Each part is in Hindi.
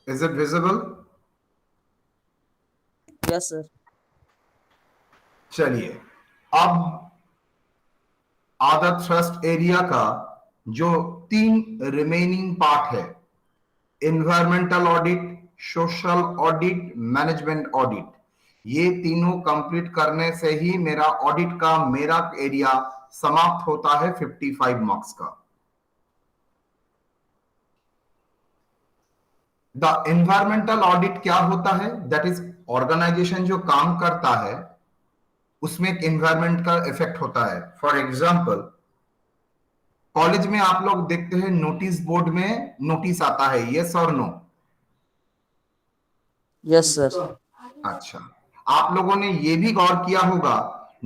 Is it visible? Yes sir. चलिए, अब आदत ट्रस्ट एरिया का जो 3 रिमेनिंग पार्ट है, environmental audit, social audit, management audit, ये तीनों कंप्लीट करने से ही मेरा ऑडिट का मेरा एरिया समाप्त होता है 55 मार्क्स का। द एनवायरमेंटल ऑडिट क्या होता है? दैट इज ऑर्गेनाइजेशन जो काम करता है उसमें एक एनवायरमेंट का इफेक्ट होता है। फॉर एग्जाम्पल, कॉलेज में आप लोग देखते हैं नोटिस बोर्ड में नोटिस आता है, यस और नो? Yes sir. अच्छा, आप लोगों ने यह भी गौर किया होगा,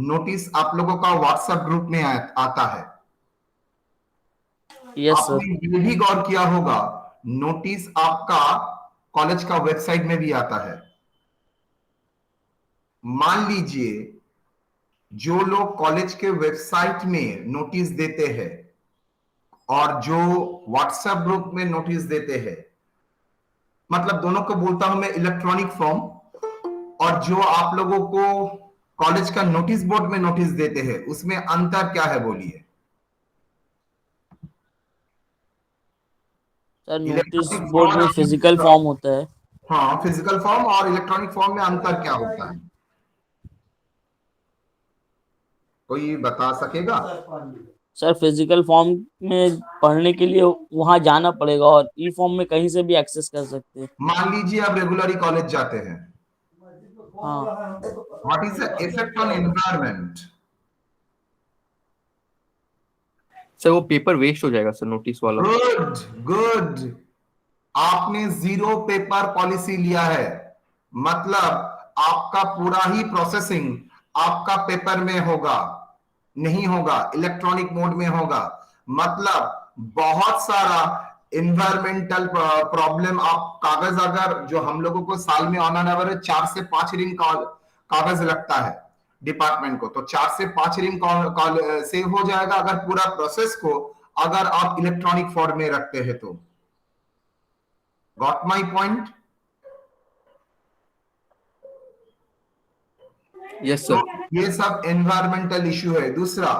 नोटिस आप लोगों का व्हाट्सएप ग्रुप में आता है। Yes sir. आपने ये भी गौर किया होगा, नोटिस आपका कॉलेज का वेबसाइट में भी आता है। मान लीजिए, जो लोग कॉलेज के वेबसाइट में नोटिस देते हैं और जो व्हाट्सएप ग्रुप में नोटिस देते हैं, मतलब दोनों को बोलता हूं मैं इलेक्ट्रॉनिक फॉर्म, और जो आप लोगों को कॉलेज का नोटिस बोर्ड में नोटिस देते हैं, उसमें अंतर क्या है बोलिए? सर नोटिस इलेक्ट्रॉनिक बोर्ड में फिजिकल फॉर्म, फॉर्म होता है। हाँ, फिजिकल फॉर्म और इलेक्ट्रॉनिक फॉर्म में अंतर क्या होता है? कोई बता सकेगा? सर फिजिकल फॉर्म में पढ़ने के लिए वहां जाना पड़ेगा और ई फॉर्म में कहीं से भी एक्सेस कर सकते हैं। मान लीजिए आप रेगुलरली कॉलेज जाते हैं, हाँ what is the effect on environment? Sir वो पेपर वेस्ट हो जाएगा सर, नोटिस वाला। Good, good. आपने जीरो पेपर पॉलिसी लिया है, मतलब आपका पूरा ही प्रोसेसिंग आपका पेपर में होगा, नहीं होगा, इलेक्ट्रॉनिक मोड में होगा। मतलब बहुत सारा इन्वायरमेंटल प्रॉब्लम, आप कागज, अगर जो हम लोगों को साल में ऑन एन एवरेज 4 से 5 रिंग कागज लगता है डिपार्टमेंट को, तो 4 से 5 रिंग से हो जाएगा अगर पूरा प्रोसेस को अगर आप इलेक्ट्रॉनिक फॉर्म में रखते हैं तो। Got my point? यस तो सर। ये सब एनवायरमेंटल इश्यू है। दूसरा,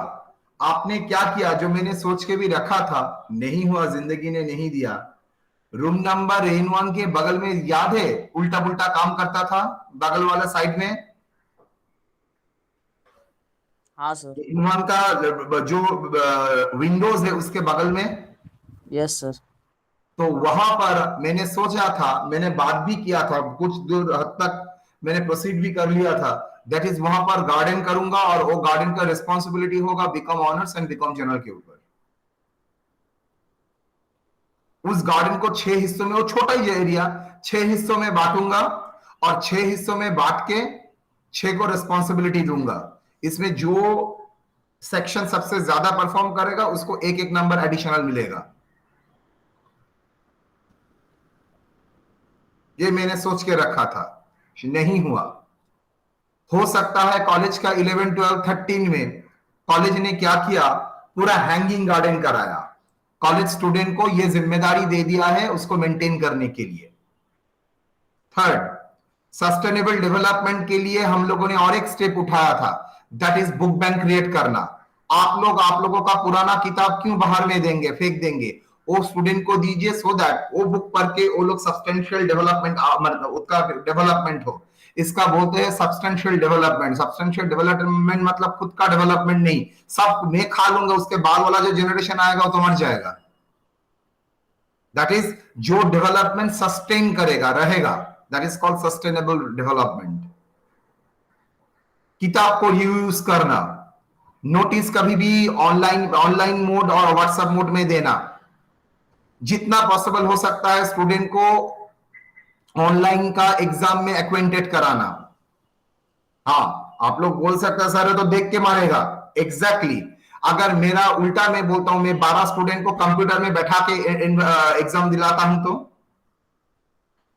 आपने क्या किया जो मैंने सोच के भी रखा था, नहीं हुआ, जिंदगी ने नहीं दिया। रूम नंबर रेन 1 के बगल में याद है उल्टा पुल्टा काम करता था, बगल वाला साइड में हाँ सर। रेन 1 का जो विंडोज है उसके बगल में। Yes sir. तो वहां पर मैंने सोचा था, मैंने बात भी किया था, कुछ दूर हद तक मैंने प्रोसीड भी कर लिया था, दैट इज वहां पर गार्डन करूंगा और वो गार्डन का रिस्पॉन्सिबिलिटी होगा BCom honours and BCom general के ऊपर। उस गार्डन को 6 हिस्सों में, वो छोटा ही एरिया, 6 हिस्सों में बांटूंगा और 6 हिस्सों में बांट के 6 को रिस्पॉन्सिबिलिटी दूंगा। इसमें जो सेक्शन सबसे ज्यादा परफॉर्म करेगा उसको एक एक नंबर एडिशनल मिलेगा। ये मैंने सोच के रखा था, नहीं हुआ। हो सकता है कॉलेज का 11 12 13 में कॉलेज ने क्या किया, पूरा हैंगिंग गार्डन कराया, कॉलेज स्टूडेंट को यह जिम्मेदारी दे दिया है उसको मेंटेन करने के लिए। थर्ड, सस्टेनेबल डेवलपमेंट के लिए हम लोगों ने और एक स्टेप उठाया था, that is book bank create करना। आप लोगों का पुराना किताब क्यों बाहर में देंगे, फेंक देंगे? वो स्टूडेंट को दीजिए, सो दैट वो बुक पढ़ के वो लोग सब्सटेंशियल डेवलपमेंट, मतलब उसका डेवलपमेंट हो। इसका बोलते हैं सब्सटेंशियल डेवलपमेंट। सब्सटेंशियल डेवलपमेंट मतलब खुद का डेवलपमेंट नहीं, सब मैं खा लूंगा, उसके बाद वाला जो जनरेशन आएगा वो तो मर जाएगा। दैट इज जो डेवलपमेंट सस्टेन करेगा, रहेगा, that is called sustainable development. किताब को यूज करना, नोटिस कभी भी ऑनलाइन ऑनलाइन मोड और व्हाट्सएप मोड में देना, जितना पॉसिबल हो सकता है स्टूडेंट को ऑनलाइन का एग्जाम में एक्वेंटेड कराना। हाँ, आप लोग बोल सकते हैं सर तो देख के मारेगा, एग्जैक्टली exactly। अगर मेरा उल्टा मैं बोलता हूं, मैं 12 स्टूडेंट को कंप्यूटर में बैठा के एग्जाम दिलाता हूं, तो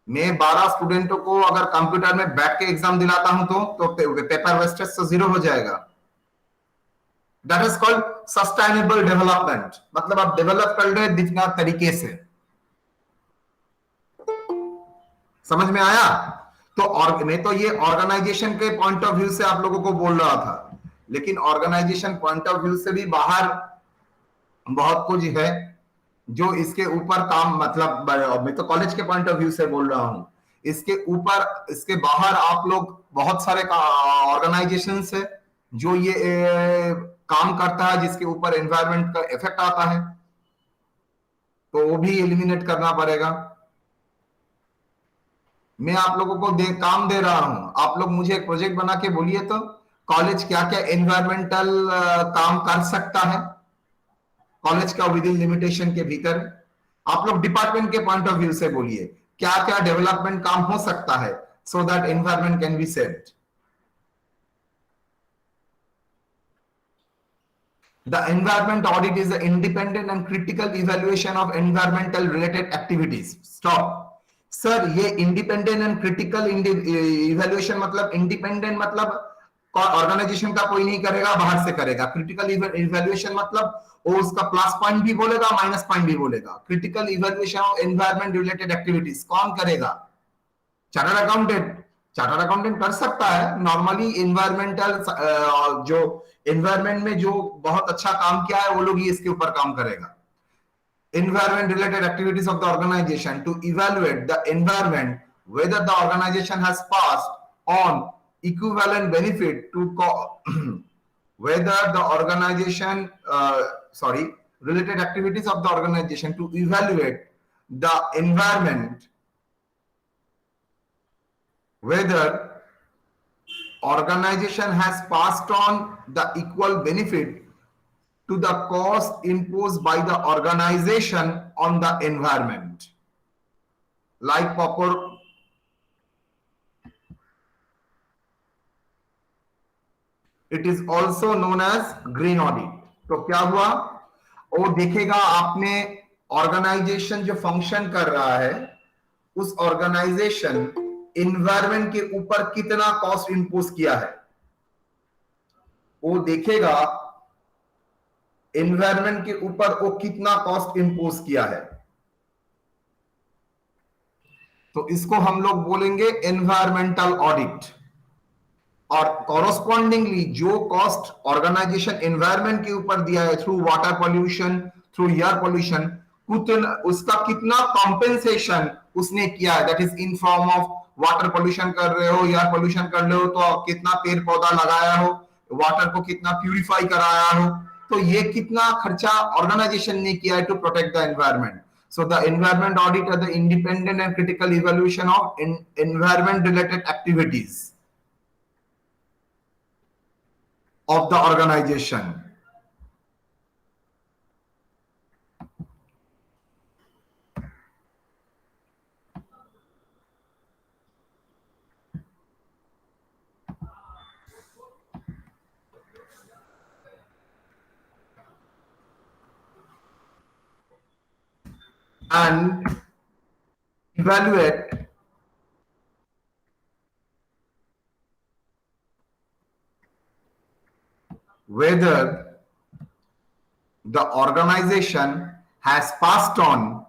मैं 12 स्टूडेंटों को अगर कंप्यूटर में बैठ के एग्जाम दिलाता हूं तो पेपर वेस्टेज तो 0 हो जाएगा। That is called sustainable development, मतलब आप डेवलप कर रहे हैं जितना तरीके से। समझ में आया? तो और मैं तो ये ऑर्गेनाइजेशन के पॉइंट ऑफ व्यू से आप लोगों को बोल रहा था, लेकिन ऑर्गेनाइजेशन पॉइंट ऑफ व्यू से भी बाहर बहुत कुछ है जो इसके ऊपर काम, मतलब मैं तो कॉलेज के पॉइंट ऑफ व्यू से बोल रहा हूं, इसके ऊपर इसके बाहर आप लोग बहुत सारे ऑर्गेनाइजेशंस है जो ये काम करता है जिसके ऊपर एनवायरनमेंट का इफेक्ट आता है, तो वो भी एलिमिनेट करना पड़ेगा। मैं आप लोगों को काम दे रहा हूं, आप लोग मुझे एक प्रोजेक्ट बना के बोलिए तो कॉलेज क्या क्या एनवायरमेंटल काम कर सकता है कॉलेज का विद इन लिमिटेशन के भीतर। आप लोग डिपार्टमेंट के पॉइंट ऑफ व्यू से बोलिए क्या क्या डेवलपमेंट काम हो सकता है so that environment can be saved. The environment audit is an independent and critical evaluation of environmental related activities. Stop. Sir ये इंडिपेंडेंट एंड क्रिटिकल इवैल्यूएशन मतलब इंडिपेंडेंट मतलब ऑर्गेनाइजेशन का कोई नहीं करेगा, बाहर से करेगा। क्रिटिकल इवैल्यूएशन मतलब वो उसका प्लस पॉइंट भी बोलेगा, माइनस पॉइंट भी बोलेगा। Critical evaluation of environment related activities कौन करेगा? Chartered accountant. चार्टर्ड अकाउंटेंट कर सकता है नॉर्मली। एनवायरमेंटल जो एनवायरमेंट में जो बहुत अच्छा काम किया है वो लोग ही इसके ऊपर काम करेगा। Environment related activities of the organization to evaluate the environment, whether the organization has passed on equivalent benefit to whether the organization related activities of the organization to evaluate the environment, whether organization has passed on the equal benefit to the cost imposed by the organization on the environment, like proper it is also known as green audit। तो क्या हुआ? वो देखेगा आपने ऑर्गेनाइजेशन जो फंक्शन कर रहा है उस ऑर्गेनाइजेशन एनवायरमेंट के ऊपर कितना कॉस्ट इंपोज किया है, वो देखेगा एनवायरमेंट के ऊपर वो कितना कॉस्ट इंपोज किया है। तो इसको हम लोग बोलेंगे एनवायरमेंटल ऑडिट। और कॉरस्पॉन्डिंगली जो कॉस्ट ऑर्गेनाइजेशन एनवायरमेंट के ऊपर दिया है through water pollution, through air pollution, उसका कितना कॉम्पेंसेशन उसने किया है, that is in form of water pollution कर रहे हो, एयर पोल्यूशन कर रहे हो तो कितना पेड़ पौधा लगाया हो, वाटर को कितना प्यूरिफाई कराया हो, तो ये कितना खर्चा ऑर्गेनाइजेशन ने किया है to protect the environment. So the environment audit are the independent and critical evaluation of environment related activities of the organisation. And evaluate whether the organization has passed on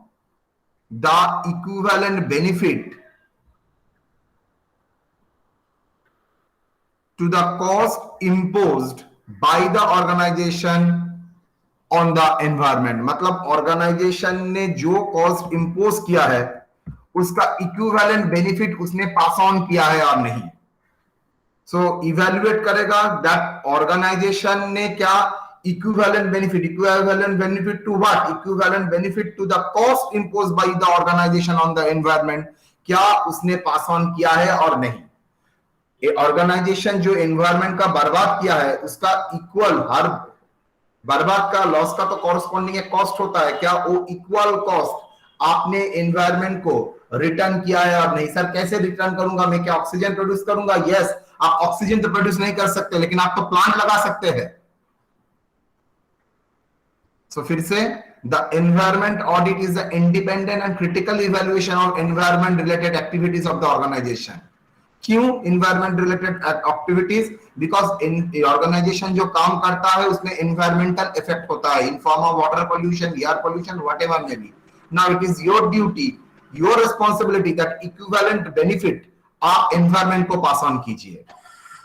the equivalent benefit to the cost imposed by the organization on the environment. मतलब ऑर्गेनाइजेशन ने जो कॉस्ट इंपोज किया है उसका इक्विवेलेंट बेनिफिट उसने पास ऑन किया है और नहीं। सो इवैल्यूएट करेगा दैट ऑर्गेनाइजेशन ने क्या equivalent benefit to what, equivalent benefit to the cost impose by the organisation on the environment, क्या उसने पास ऑन किया है और नहीं। ऑर्गेनाइजेशन जो एनवायरमेंट का बर्बाद किया है उसका इक्वल, हर बर्बाद का लॉस का तो कॉरस्पॉन्डिंग एक कॉस्ट होता है, क्या वो इक्वल कॉस्ट आपने एनवायरमेंट को रिटर्न किया है और नहीं। सर कैसे रिटर्न करूंगा, मैं क्या ऑक्सीजन प्रोड्यूस करूंगा? यस, आप ऑक्सीजन तो प्रोड्यूस नहीं कर सकते लेकिन आप तो प्लांट लगा सकते हैं। सो फिर से the environment audit is the independent and critical evaluation of environment related activities of the organisation. क्यों environment related activities? Because organisation जो काम करता है उसमें एनवायरमेंटल इफेक्ट होता है in form of water pollution, air pollution, whatever may be. Now it is your duty your responsibility that equivalent benefit आप एनवायरमेंट को पास ऑन कीजिए.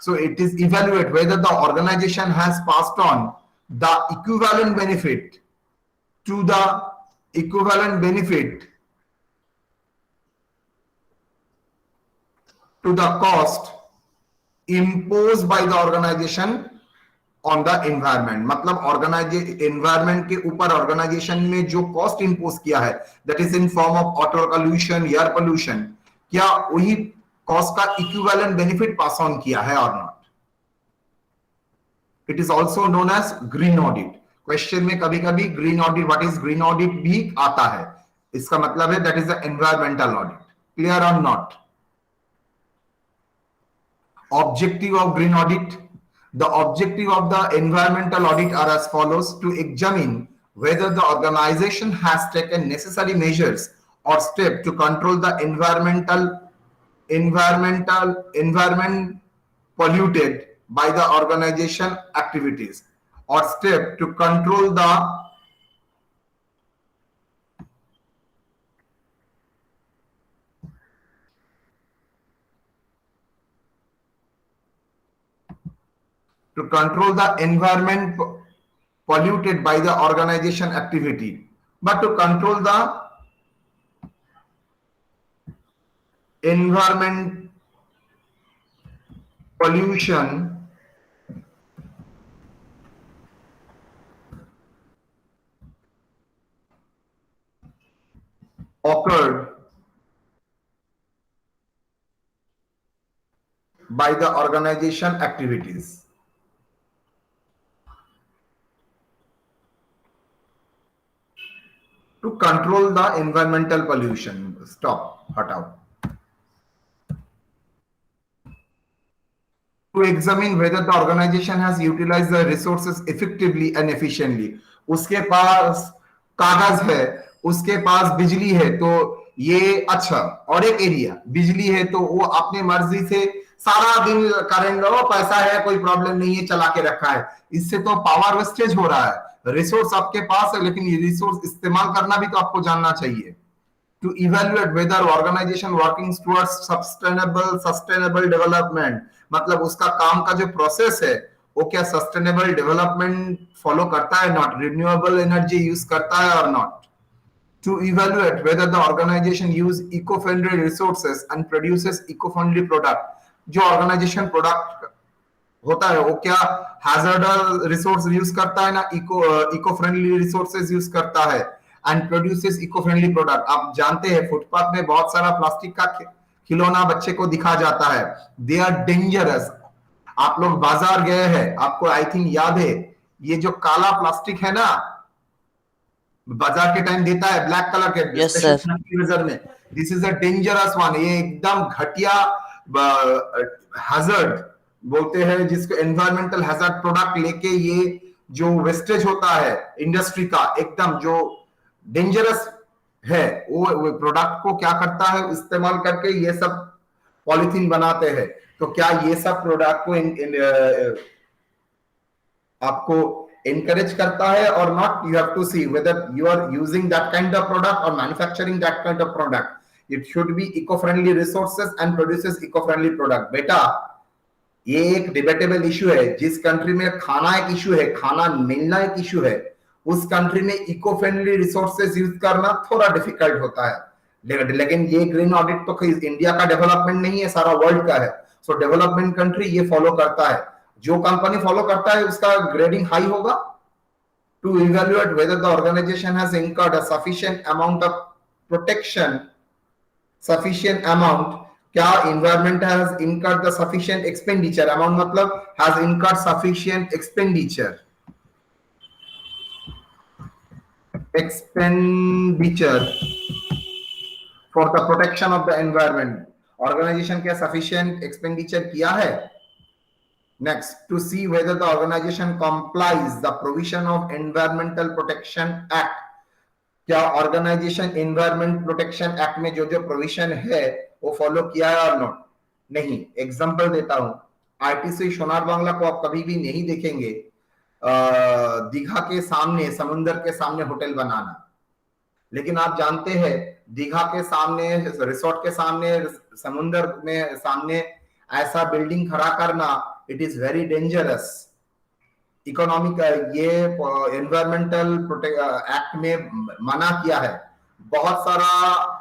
So it is evaluate whether the organization has passed on the equivalent benefit to the equivalent benefit to the cost imposed by the organization on the environment. मतलब environment के ऊपर organization ने जो cost impose किया है, that is in form of water pollution, air pollution, क्या वही cost का equivalent benefit pass on किया है or not? It is also known as green audit. Question में कभी-कभी green audit, what is green audit भी आता है. इसका मतलब है that is the environmental audit. Clear or not? Objective of green audit. The objective of the environmental audit are as follows: to examine whether the organization has taken necessary measures or steps to control the environment polluted by the organization activities, or step to control the environment polluted by the organization activity, but to control the environment pollution occurred by the organization activities. To control the environmental pollution. Stop. हटाओ. To examine whether the organization has utilized the resources effectively and efficiently. उसके पास कागज है, उसके पास बिजली है, तो ये अच्छा. और एक एरिया बिजली है तो वो अपनी मर्जी से सारा दिन करंट लो, पैसा है, कोई प्रॉब्लम नहीं है, चला के रखा है. इससे तो पावर वेस्टेज हो रहा है. रिसोर्स आपके पास है, लेकिन ये रिसोर्स इस्तेमाल करना भी तो आपको जानना चाहिए. To evaluate whether organization working towards sustainable development, मतलब उसका काम का जो प्रोसेस है वो क्या सस्टेनेबल डेवलपमेंट फॉलो करता है, नॉट रिन्यूएबल एनर्जी यूज करता है और not. To evaluate whether the organization use eco-friendly resources and produces eco-friendly product. जो ऑर्गेनाइजेशन प्रोडक्ट होता है वो क्या हैजर्डस रिसोर्स यूज करता है ना, इको फ्रेंडली रिसोर्सेज यूज करता है and produces eco friendly product. आप जानते हैं फुटपाथ में बहुत सारा प्लास्टिक का खिलौना बच्चे को दिखा जाता है. They are dangerous. आप लोग बाजार गए हैं, आपको आई थिंक याद है, ये जो काला प्लास्टिक है ना, बाजार के टाइम देता है ब्लैक कलर के. Yes, sir. में this is a dangerous one. ये एकदम घटिया हैजर्ड बोलते हैं, जिसको एनवायरमेंटल हैजर्ड प्रोडक्ट लेके ये जो वेस्टेज होता है इंडस्ट्री का, एकदम जो डेंजरस है, वो प्रोडक्ट को क्या करता है, इस्तेमाल करके ये सब पॉलिथीन बनाते हैं. तो क्या ये सब प्रोडक्ट को आपको encourage करता है और not? You have to see whether you are using that kind of product or manufacturing that kind of product. It should be eco-friendly resources and produces eco-friendly product. बेटा ये एक डिबेटेबल इशू है. जिस कंट्री में खाना एक इशू है, खाना मिलना एक इशू है, उस कंट्री में इको फ्रेंडली रिसोर्सेज यूज करना थोड़ा डिफिकल्ट होता है. लेकिन ये ग्रीन ऑडिट तो इंडिया का डेवलपमेंट नहीं है, सारा वर्ल्ड का है. सो डेवलपमेंट कंट्री ये फॉलो करता है. जो कंपनी फॉलो करता है उसका ग्रेडिंग हाई होगा. To evaluate whether the organisation has incurred a sufficient amount of protection, sufficient amount, क्या environment has incurred the sufficient expenditure. Amount मतलब has incurred sufficient expenditure for the protection of the environment. Organization क्या sufficient expenditure किया है. Next, to see whether the organization complies the provision of Environmental Protection Act. क्या organization Environment Protection Act में जो जो provision है वो follow किया है और not? नहीं. Example देता हूँ. RTC सोनार बांग्ला को आप कभी भी नहीं देखेंगे दीघा के सामने, समुंदर के सामने होटल बनाना. लेकिन आप जानते हैं दीघा के सामने, रिसोर्ट के सामने, समुद्र में सामने ऐसा बिल्डिंग खड़ा करना, it is very dangerous. Economic ये एनवायरमेंटल एक्ट में मना किया है। बहुत सारा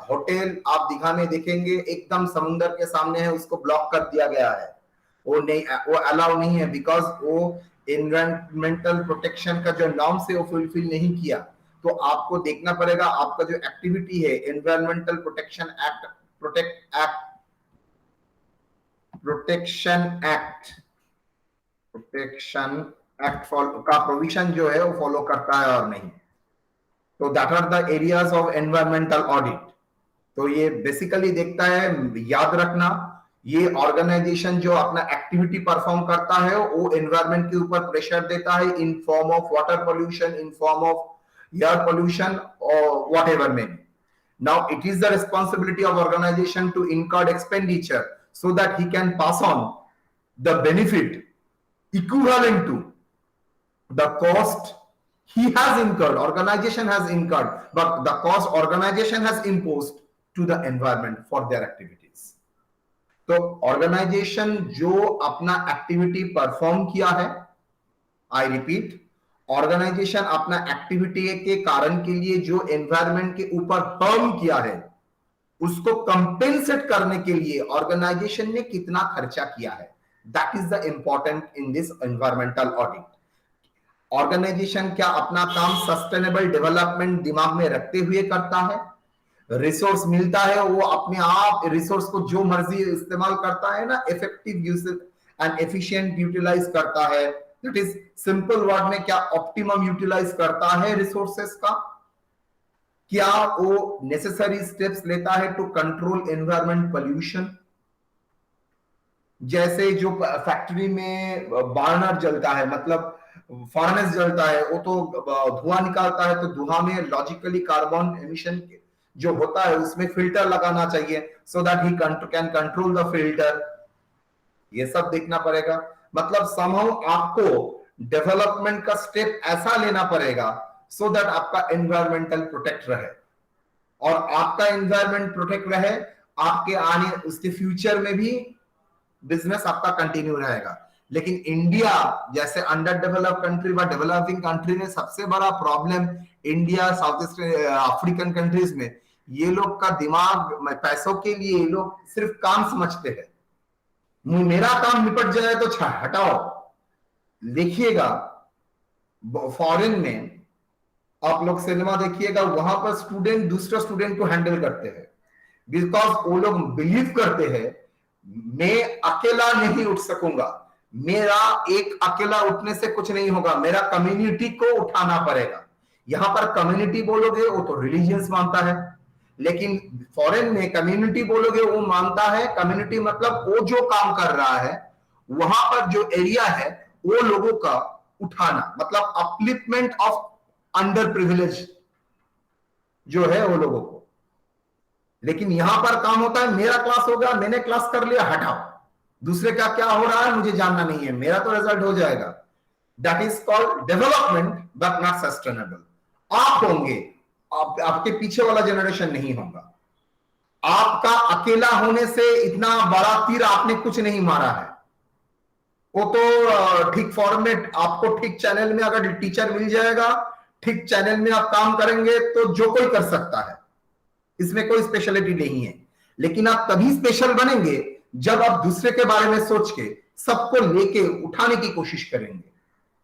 होटल आप दीघा में देखेंगे एकदम समुद्र के सामने है, उसको ब्लॉक कर दिया गया है, वो नहीं, वो अलाउ नहीं है, बिकॉज वो एनवायरमेंटल प्रोटेक्शन का जो नॉर्म से वो फुलफिल नहीं किया। तो आपको देखना पड़ेगा आपका जो एक्टिविटी है environmental protection act, protection act का प्रोविजन जो है वो फॉलो करता है और नहीं। तो that are the areas of environmental audit. तो ये बेसिकली देखता है, याद रखना, ये ऑर्गेनाइजेशन जो अपना एक्टिविटी परफॉर्म करता है वो एनवायरमेंट के ऊपर प्रेशर देता है in form of water pollution, in form of air pollution और whatever may be. Now it is the responsibility of organisation to incurred expenditure so that he can pass on the benefit equivalent to the cost he has incurred, organization has incurred, but the cost organization has imposed to the environment for their activities. तो ऑर्गेनाइजेशन जो अपना एक्टिविटी परफॉर्म किया है, आई रिपीट, ऑर्गेनाइजेशन अपना एक्टिविटी के कारण के लिए जो एनवायरमेंट के ऊपर हार्म किया है उसको कंपेंसेट करने के लिए ऑर्गेनाइजेशन ने कितना खर्चा किया है, that is the important in this environmental audit. Organisation क्या अपना काम सस्टेनेबल डेवलपमेंट दिमाग में रखते हुए करता है? रिसोर्स मिलता है वो अपने आप रिसोर्स को जो मर्जी इस्तेमाल करता है ना, effective usage and efficient utilise करता है, दैट इज सिंपल वर्ड में क्या ऑप्टिमम यूटिलाइज करता है रिसोर्सेस का? क्या वो नेसेसरी स्टेप्स लेता है टू कंट्रोल एनवायरमेंट पोल्यूशन? जैसे जो फैक्ट्री में बर्नर जलता है, मतलब फर्नेस जलता है, वो तो धुआं निकालता है, तो धुआं में लॉजिकली कार्बन एमिशन जो होता है उसमें फिल्टर लगाना चाहिए so that he can control the filter. ये सब देखना पड़ेगा। मतलब समहाउ आपको डेवलपमेंट का स्टेप ऐसा लेना पड़ेगा सो दैट आपका एनवायरमेंटल प्रोटेक्ट रहे, और आपका एनवायरमेंट प्रोटेक्ट रहे, आपके आने उसके फ्यूचर में भी बिजनेस आपका कंटिन्यू रहेगा। लेकिन इंडिया जैसे अंडर डेवलप्ड कंट्री व डेवलपिंग कंट्री में सबसे बड़ा problem India, south east African countries में, ये लोग का दिमाग पैसों के लिए ये लोग सिर्फ काम समझते हैं। मेरा काम निपट जाए तो हटाओ। देखिएगा फॉरेन में आप लोग सिनेमा देखिएगा, वहां पर स्टूडेंट दूसरा स्टूडेंट को हैंडल करते हैं, बिकॉज वो लोग बिलीव करते हैं मैं अकेला नहीं उठ सकूंगा, मेरा एक अकेला उठने से कुछ नहीं होगा, मेरा कम्युनिटी को उठाना पड़ेगा। यहां पर कम्युनिटी बोलोगे वो तो रिलीजियंस मानता है, लेकिन फॉरेन में कम्युनिटी बोलोगे वो मानता है, कम्युनिटी मतलब वो जो काम कर रहा है वहां पर जो एरिया है वो लोगों का उठाना, मतलब अपलिफ्टमेंट ऑफ अंडर प्रिविलेज जो है वो लोगों को। लेकिन यहां पर काम होता है मेरा क्लास होगा, मैंने क्लास कर लिया, हटाओ, दूसरे का क्या हो रहा है मुझे जानना नहीं है, मेरा तो रिजल्ट हो जाएगा। That is called development but not sustainable. आप होंगे, आपके पीछे वाला जनरेशन नहीं होगा। आपका अकेला होने से इतना बड़ा तीर आपने कुछ नहीं मारा है। वो तो ठीक फॉर्मेट, आपको ठीक चैनल में अगर टीचर मिल जाएगा, ठीक चैनल में आप काम करेंगे तो जो कोई कर सकता है, इसमें कोई स्पेशलिटी नहीं है। लेकिन आप तभी स्पेशल बनेंगे जब आप दूसरे के बारे में सोच के सबको लेके उठाने की कोशिश करेंगे।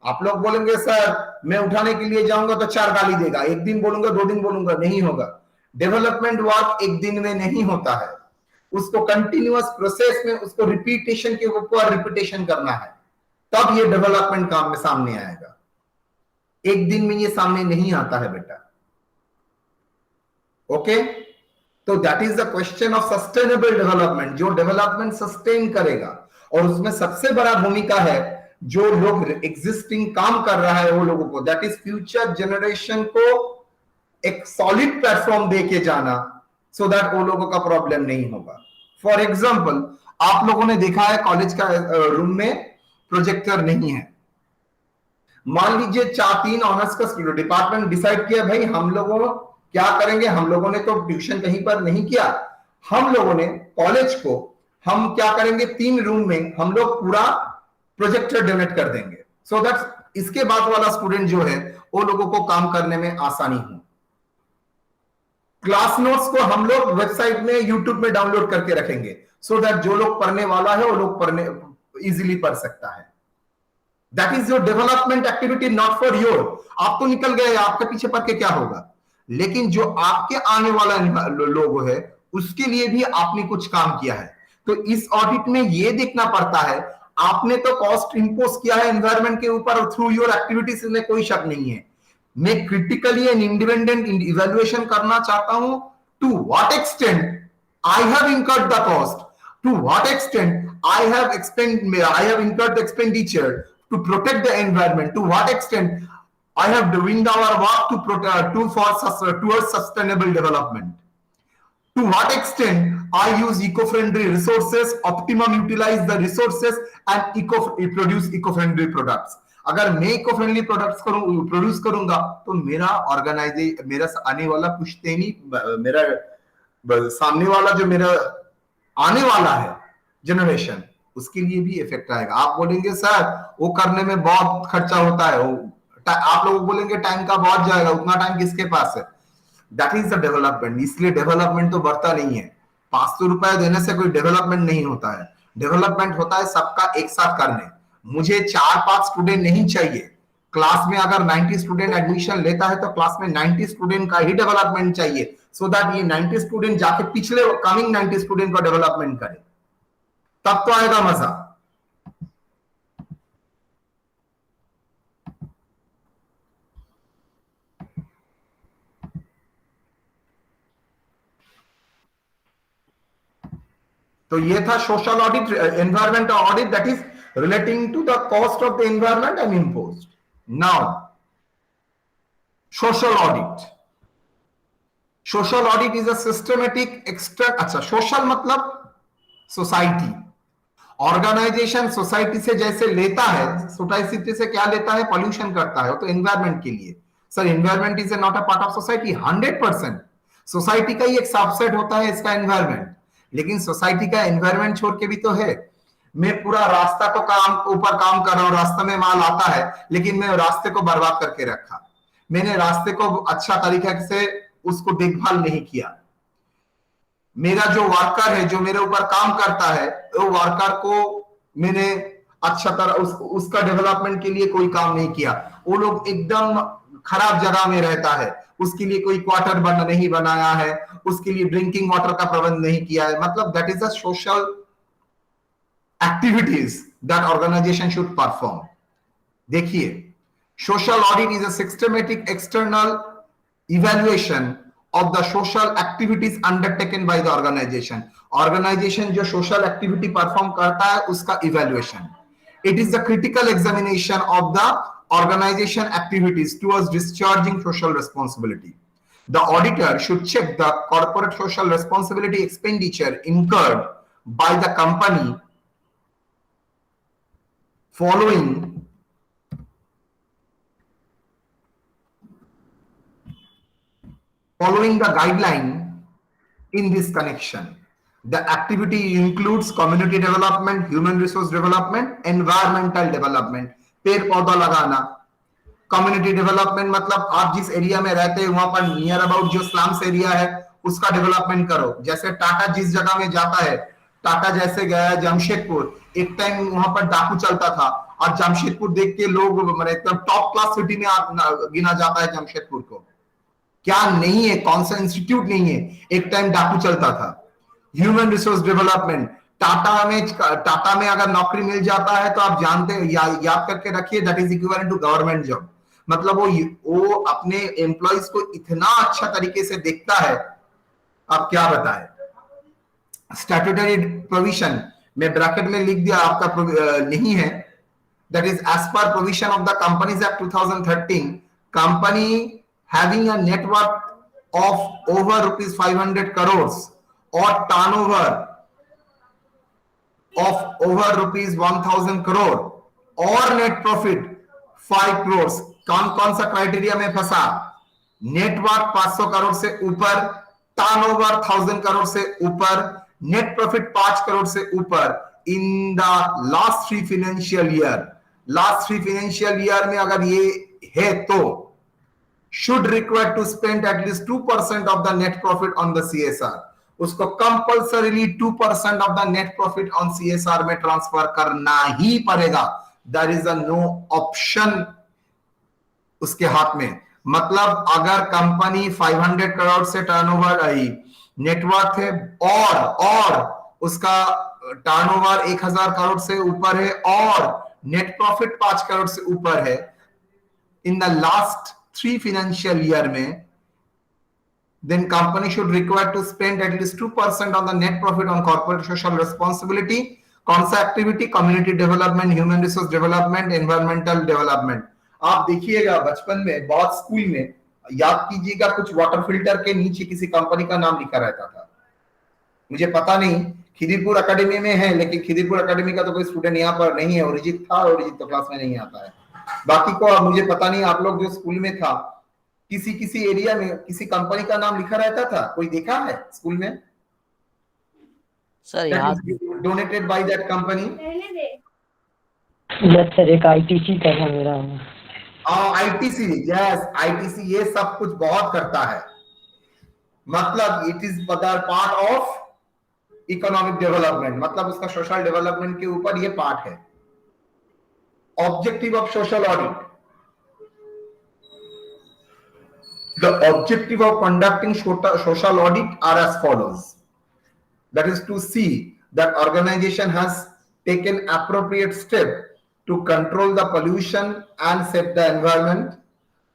आप लोग बोलेंगे सर मैं उठाने के लिए जाऊंगा तो 4 गाली देगा, एक दिन बोलूंगा 2 दिन बोलूंगा, नहीं होगा। डेवलपमेंट वर्क एक दिन में नहीं होता है, उसको कंटिन्यूअस प्रोसेस में उसको रिपीटेशन के ऊपर रिपीटेशन करना है, तब ये डेवलपमेंट काम में सामने आएगा। एक दिन में ये सामने नहीं आता है बेटा। ओके, तो that is the question of sustainable development, जो डेवलपमेंट सस्टेन करेगा। और उसमें सबसे बड़ा भूमिका है जो लोग एग्जिस्टिंग काम कर रहा है वो लोगों को, दैट इज फ्यूचर जनरेशन को एक सॉलिड प्लेटफॉर्म दे के जाना, सो दैट वो लोगों का प्रॉब्लम नहीं होगा। फॉर एग्जाम्पल, आप लोगों ने देखा है कॉलेज का रूम में प्रोजेक्टर नहीं है। मान लीजिए 4-3 ऑनर्स का डिपार्टमेंट डिसाइड किया भाई हम लोगों क्या करेंगे, हम लोगों ने तो ट्यूशन कहीं पर नहीं किया, हम लोगों ने कॉलेज को हम क्या करेंगे, 3 रूम में हम लोग पूरा प्रोजेक्टर डोनेट कर देंगे, सो दैट इसके बाद वाला स्टूडेंट जो है वो लोगों को काम करने में आसानी हो। क्लास नोट्स को हम लोग वेबसाइट में यूट्यूब में डाउनलोड करके रखेंगे, सो दैट जो लोग पढ़ने वाला है वो लोग पढ़ने इजीली पढ़ सकता है। That is your development activity, not for your. आप तो निकल गए, आपके पीछे पढ़ के क्या होगा, लेकिन जो आपके आने वाला लोग है उसके लिए भी आपने कुछ काम किया है। तो इस ऑडिट में ये देखना पड़ता है, आपने तो कॉस्ट इंपोज किया है एनवायरमेंट के ऊपर थ्रू योर एक्टिविटीज में, कोई शक नहीं है। मैं क्रिटिकली एंड इंडिपेंडेंट इवैल्यूएशन करना चाहता हूं, to what extent I have incurred the cost, to what extent I have incurred the expenditure to protect the environment, to what extent I have doing our work to protect towards sustainable development, to what extent I use eco-friendly resources, optimum utilize the resources and produce eco-friendly products। अगर मैं इको फ्रेंडली प्रोडक्ट्स प्रोड्यूस करूंगा तो मेरा मेरा आने वाला पुश्तैनी, मेरा सामने वाला जो मेरा आने वाला है जनरेशन, उसके लिए भी इफेक्ट आएगा। आप बोलेंगे सर वो करने में बहुत खर्चा होता है, आप लोग बोलेंगे टाइम का बहुत जाएगा, उतना टाइम किसके पास है? That is the development. इसलिए डेवलपमेंट तो बढ़ता नहीं है, 500 रुपए देने से कोई डेवलपमेंट नहीं होता है। डेवलपमेंट होता है सबका एक साथ करने। मुझे 4-5 स्टूडेंट नहीं चाहिए, क्लास में अगर 90 स्टूडेंट एडमिशन लेता है तो क्लास में 90 स्टूडेंट का ही डेवलपमेंट चाहिए, सो दैट ये 90 स्टूडेंट जाके पिछले कमिंग 90 स्टूडेंट का डेवलपमेंट करे, तब तो आएगा मजा। तो ये था social audit, environmental audit, that is relating to the cost of the environment and imposed. Now social audit, social audit is a systematic extra, अच्छा सोशल मतलब सोसाइटी, ऑर्गेनाइजेशन सोसाइटी से जैसे लेता है, सोसाइटी से क्या लेता है, पॉल्यूशन करता है, तो एनवायरमेंट के लिए। Sir environment is not a part of society, 100%। Society का ही एक सबसेट होता है इसका एनवायरमेंट, लेकिन सोसाइटी का एनवायरमेंट छोड़ के भी तो है। मैं पूरा रास्ता को ऊपर काम कर रहा हूं, रास्ते में माल आता है, लेकिन मैं रास्ते को बर्बाद करके रखा, मैंने रास्ते को अच्छा तरीके से उसको देखभाल नहीं किया। मेरा जो वर्कर है, जो मेरे ऊपर काम करता है, वो वर्कर को मैंने अच्छा तरह उसका डेवलपमेंट के लिए कोई काम नहीं किया। वो लोग एकदम खराब जगह में रहता है, उसके लिए कोई क्वार्टर नहीं बनाया है, उसके लिए ड्रिंकिंग वाटर का प्रबंध नहीं किया है। मतलब that is a social activities that organisation should perform. देखिए, social audit is a systematic external evaluation of the social activities undertaken by the organization। organization जो social activity perform करता है उसका evaluation। it is the critical examination of the organization activities towards discharging social responsibility। the auditor should check the corporate social responsibility expenditure incurred by the company following the guideline in this connection। the activity includes community development, human resource development, environmental development। पेड़ पौधा लगाना, community development मतलब आप जिस एरिया में रहते हैं वहां पर नियर अबाउट जो स्लम्स एरिया है उसका डेवलपमेंट करो। जैसे टाटा जिस जगह में जाता है, टाटा जैसे गया जमशेदपुर, एक टाइम वहां पर डाकू चलता था, और जमशेदपुर देख के लोग एकदम टॉप क्लास सिटी में गिना जाता है जमशेदपुर को। क्या नहीं है, कौन सा इंस्टीट्यूट नहीं है, एक टाइम डाकू चलता था। ह्यूमन रिसोर्स डेवलपमेंट, टाटा में अगर नौकरी मिल जाता है तो आप जानते हैं, याद करके रखिए, that is equivalent to government job. मतलब वो अपने एम्प्लॉइज को इतना अच्छा तरीके से देखता है, आप क्या बताएं। स्टैट्यूटरी प्रोविजन में ब्रैकेट में लिख दिया, आपका नहीं है, that is as per provision of the companies act 2013, company having a net worth of over rupees 500 crores or turnover of over rupees 1000 crore or net profit 5 crores। कौन कौन सा क्राइटेरिया में फंसा? नेटवर्क 500 करोड़ से ऊपर, टर्नओवर 1000 करोड़ से ऊपर, नेट प्रॉफिट 5 करोड़ से ऊपर in the last 3 financial year. Last 3 financial year में अगर ये है तो should require to spend at least 2% of the net profit on the CSR। उसको compulsorily 2% of the net profit on CSR में ट्रांसफर करना ही पड़ेगा। There is a no option उसके हाथ में। मतलब अगर कंपनी 500 करोड़ से टर्नओवर आई, नेटवर्थ है और उसका टर्नओवर 1000 करोड़ से ऊपर है और नेट प्रॉफिट 5 करोड़ से ऊपर है in the last 3 financial year में, then company should require to spend at least 2% on the net profit on corporate social responsibility। कौन सा activity? Community development, human resource development, environmental development. आप देखिएगा बचपन में बहुत स्कूल में याद कीजिएगा, कुछ वाटर फिल्टर के नीचे किसी कंपनी का नाम लिखा रहता था। मुझे पता नहीं खिदिरपुर एकेडमी में है, लेकिन खिदिरपुर एकेडमी का तो कोई स्टूडेंट यहाँ पर नहीं है। अरिजीत था, अरिजीत तो क्लास में नहीं आता है। बाकी को मुझे पता नहीं, आप लोग जो स्कूल में था किसी एरिया में किसी कंपनी का नाम लिखा रहता था, कोई देखा है स्कूल में? सर यहाँ donated by that company. Yes sir, एक आईटीसी का था मेरा। आईटीसी, यस आईटीसी ये सब कुछ बहुत करता है। मतलब it is part of economic development, मतलब उसका सोशल डेवलपमेंट के ऊपर ये पार्ट है। Objective of social audit. The objective of conducting social audit are as follows. That is to see that organization has taken appropriate step to control the pollution and save the environment.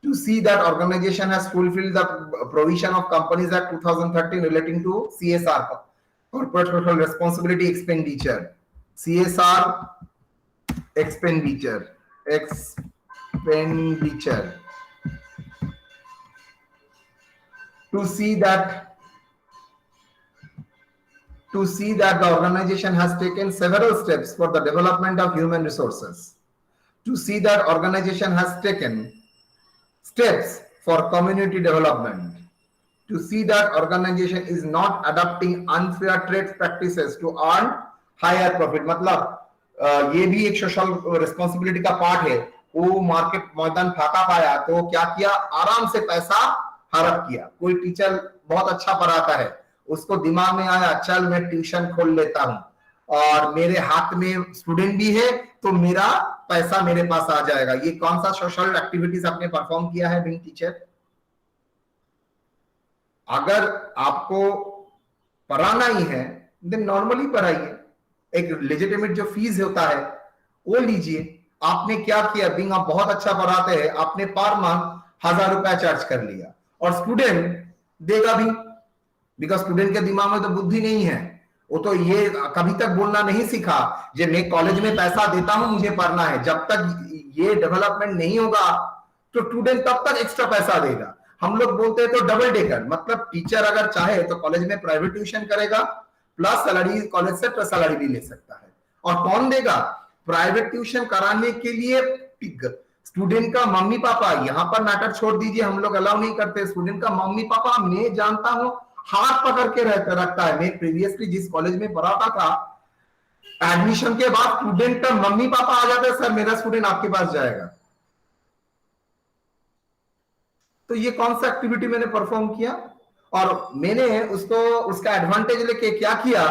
To see that organization has fulfilled the provision of Companies Act 2013 relating to CSR, corporate social responsibility expenditure. CSR expenditure. To see that the organization has taken several steps for the development of human resources. To see that organization has taken steps for community development. To see that organization is not adopting unfair trade practices to earn higher profit। मतलब ये भी एक सोशल रिस्पॉन्सिबिलिटी का पार्ट है। वो मार्केट मैदान फाका पाया तो क्या किया, आराम से पैसा हड़प किया। कोई टीचर बहुत अच्छा पढ़ाता है, उसको दिमाग में आया चल मैं ट्यूशन खोल लेता हूं और मेरे हाथ में स्टूडेंट भी है तो मेरा पैसा मेरे पास आ जाएगा। ये कौन सा सोशल एक्टिविटीज आपने परफॉर्म किया है बीइंग टीचर? अगर आपको पढ़ाना ही है देन नॉर्मली पढ़ाइए। एक लेजिटिमेट जो फीस होता है वो लीजिए। आपने क्या किया, बीइंग आप बहुत अच्छा पढ़ाते हैं, आपने पर मंथ 1000 रुपया चार्ज कर लिया और स्टूडेंट देगा भी, बिकॉज स्टूडेंट के दिमाग में तो बुद्धि नहीं है। वो तो ये कभी तक बोलना नहीं सीखा जे मैं कॉलेज में पैसा देता हूं मुझे पढ़ना है। जब तक ये डेवलपमेंट नहीं होगा तो स्टूडेंट तब तक एक्स्ट्रा पैसा देगा। हम लोग बोलते हैं तो डबल डेकर, मतलब टीचर अगर चाहे तो कॉलेज में प्राइवेट ट्यूशन करेगा प्लस सैलरी, कॉलेज से सैलरी भी ले सकता है। और कौन देगा? प्राइवेट ट्यूशन कराने के लिए स्टूडेंट का मम्मी पापा। यहाँ पर मैटर छोड़ दीजिए, हम लोग अलाउ नहीं करते। स्टूडेंट का मम्मी पापा मैं जानता हूं हाथ पकड़ के रखता है। मैं प्रीवियसली जिस कॉलेज में पढ़ाता था, एडमिशन के बाद स्टूडेंट का मम्मी पापा आ जाते, सर मेरा स्टूडेंट आपके पास जाएगा। तो ये कौन सा एक्टिविटी मैंने परफॉर्म किया और मैंने उसका एडवांटेज लेके क्या किया,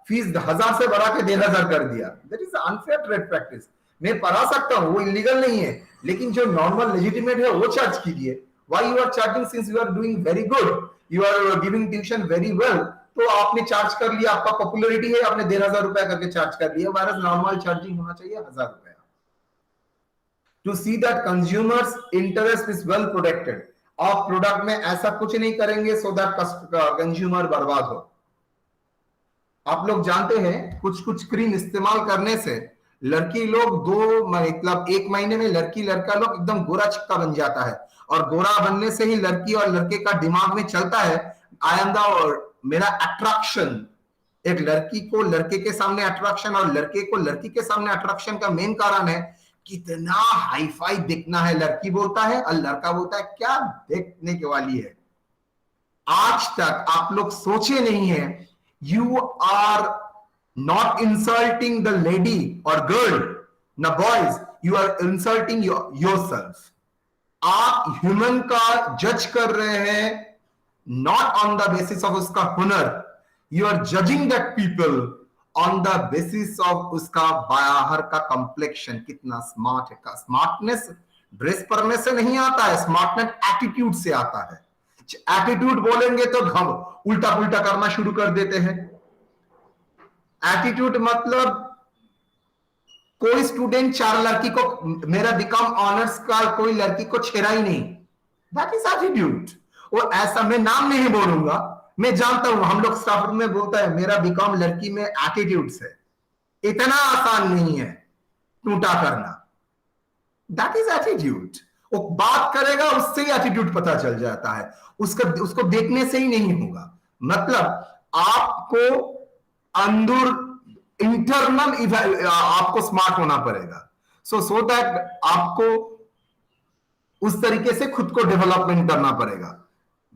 फीस 1000 से बढ़ा के 1500 कर दिया। That is unfair trade practice. मैं पढ़ा सकता हूं, वो इलीगल नहीं है, लेकिन जो नॉर्मल लेजिटिमेट है वो चार्ज कीजिए। Why you are charging since you are doing very good, you are giving tuition very well, तो आपने चार्ज कर लिया, आपका पॉपुलैरिटी है, आपने 1500 रुपया करके चार्ज कर लिया। वायरस नॉर्मल चार्जिंग होना चाहिए 1000 रुपया। To see that consumers interest is well protected. आप प्रोडक्ट में ऐसा कुछ नहीं करेंगे सो दैट कंज्यूमर बर्बाद हो। आप लोग जानते हैं कुछ क्रीम इस्तेमाल करने से लड़की लोग मतलब 1 महीने में लड़की लड़का लोग एकदम गोरा चिक्का बन जाता है। और गोरा बनने से ही लड़की और लड़के का दिमाग में चलता है आई एम द मेरा अट्रैक्शन। एक लड़की को लड़के के सामने अट्रैक्शन और लड़के को लड़की के सामने अट्रैक्शन का मेन कारण है कितना हाई फाई दिखना है, लड़की बोलता है और लड़का बोलता है क्या देखने के वाली है। आज तक आप लोग सोचे नहीं है, you are not insulting the lady और गर्ल, न boys, you are insulting yourself. आप ह्यूमन का जज कर रहे हैं not on the basis of उसका हुनर, you are judging that people on the basis of उसका बाहर का कॉम्प्लेक्शन, कितना स्मार्ट है। स्मार्टनेस ड्रेस पहनने से नहीं आता है, स्मार्टनेस एटीट्यूड से आता है। एटीट्यूड बोलेंगे तो हम उल्टा पुल्टा करना शुरू कर देते हैं। एटीट्यूड मतलब कोई स्टूडेंट 4 लड़की को, मेरा बीकॉम ऑनर्स का कोई लड़की को छेड़ा ही नहीं, दैट इज एटीट्यूड। वो ऐसा, मैं नाम नहीं बोलूंगा, मैं जानता हूं, हम लोग स्टाफ रूम में बोलता है मेरा बीकॉम लड़की में एटीट्यूड से। इतना आसान नहीं है टूटा करना, दैट इज एटीट्यूड। वो बात करेगा उससे ही एटीट्यूड पता चल जाता है, उसको देखने से ही नहीं होगा। मतलब आपको अंदर इंटरनल आपको स्मार्ट होना पड़ेगा, सो दैट आपको उस तरीके से खुद को डेवलपमेंट करना पड़ेगा।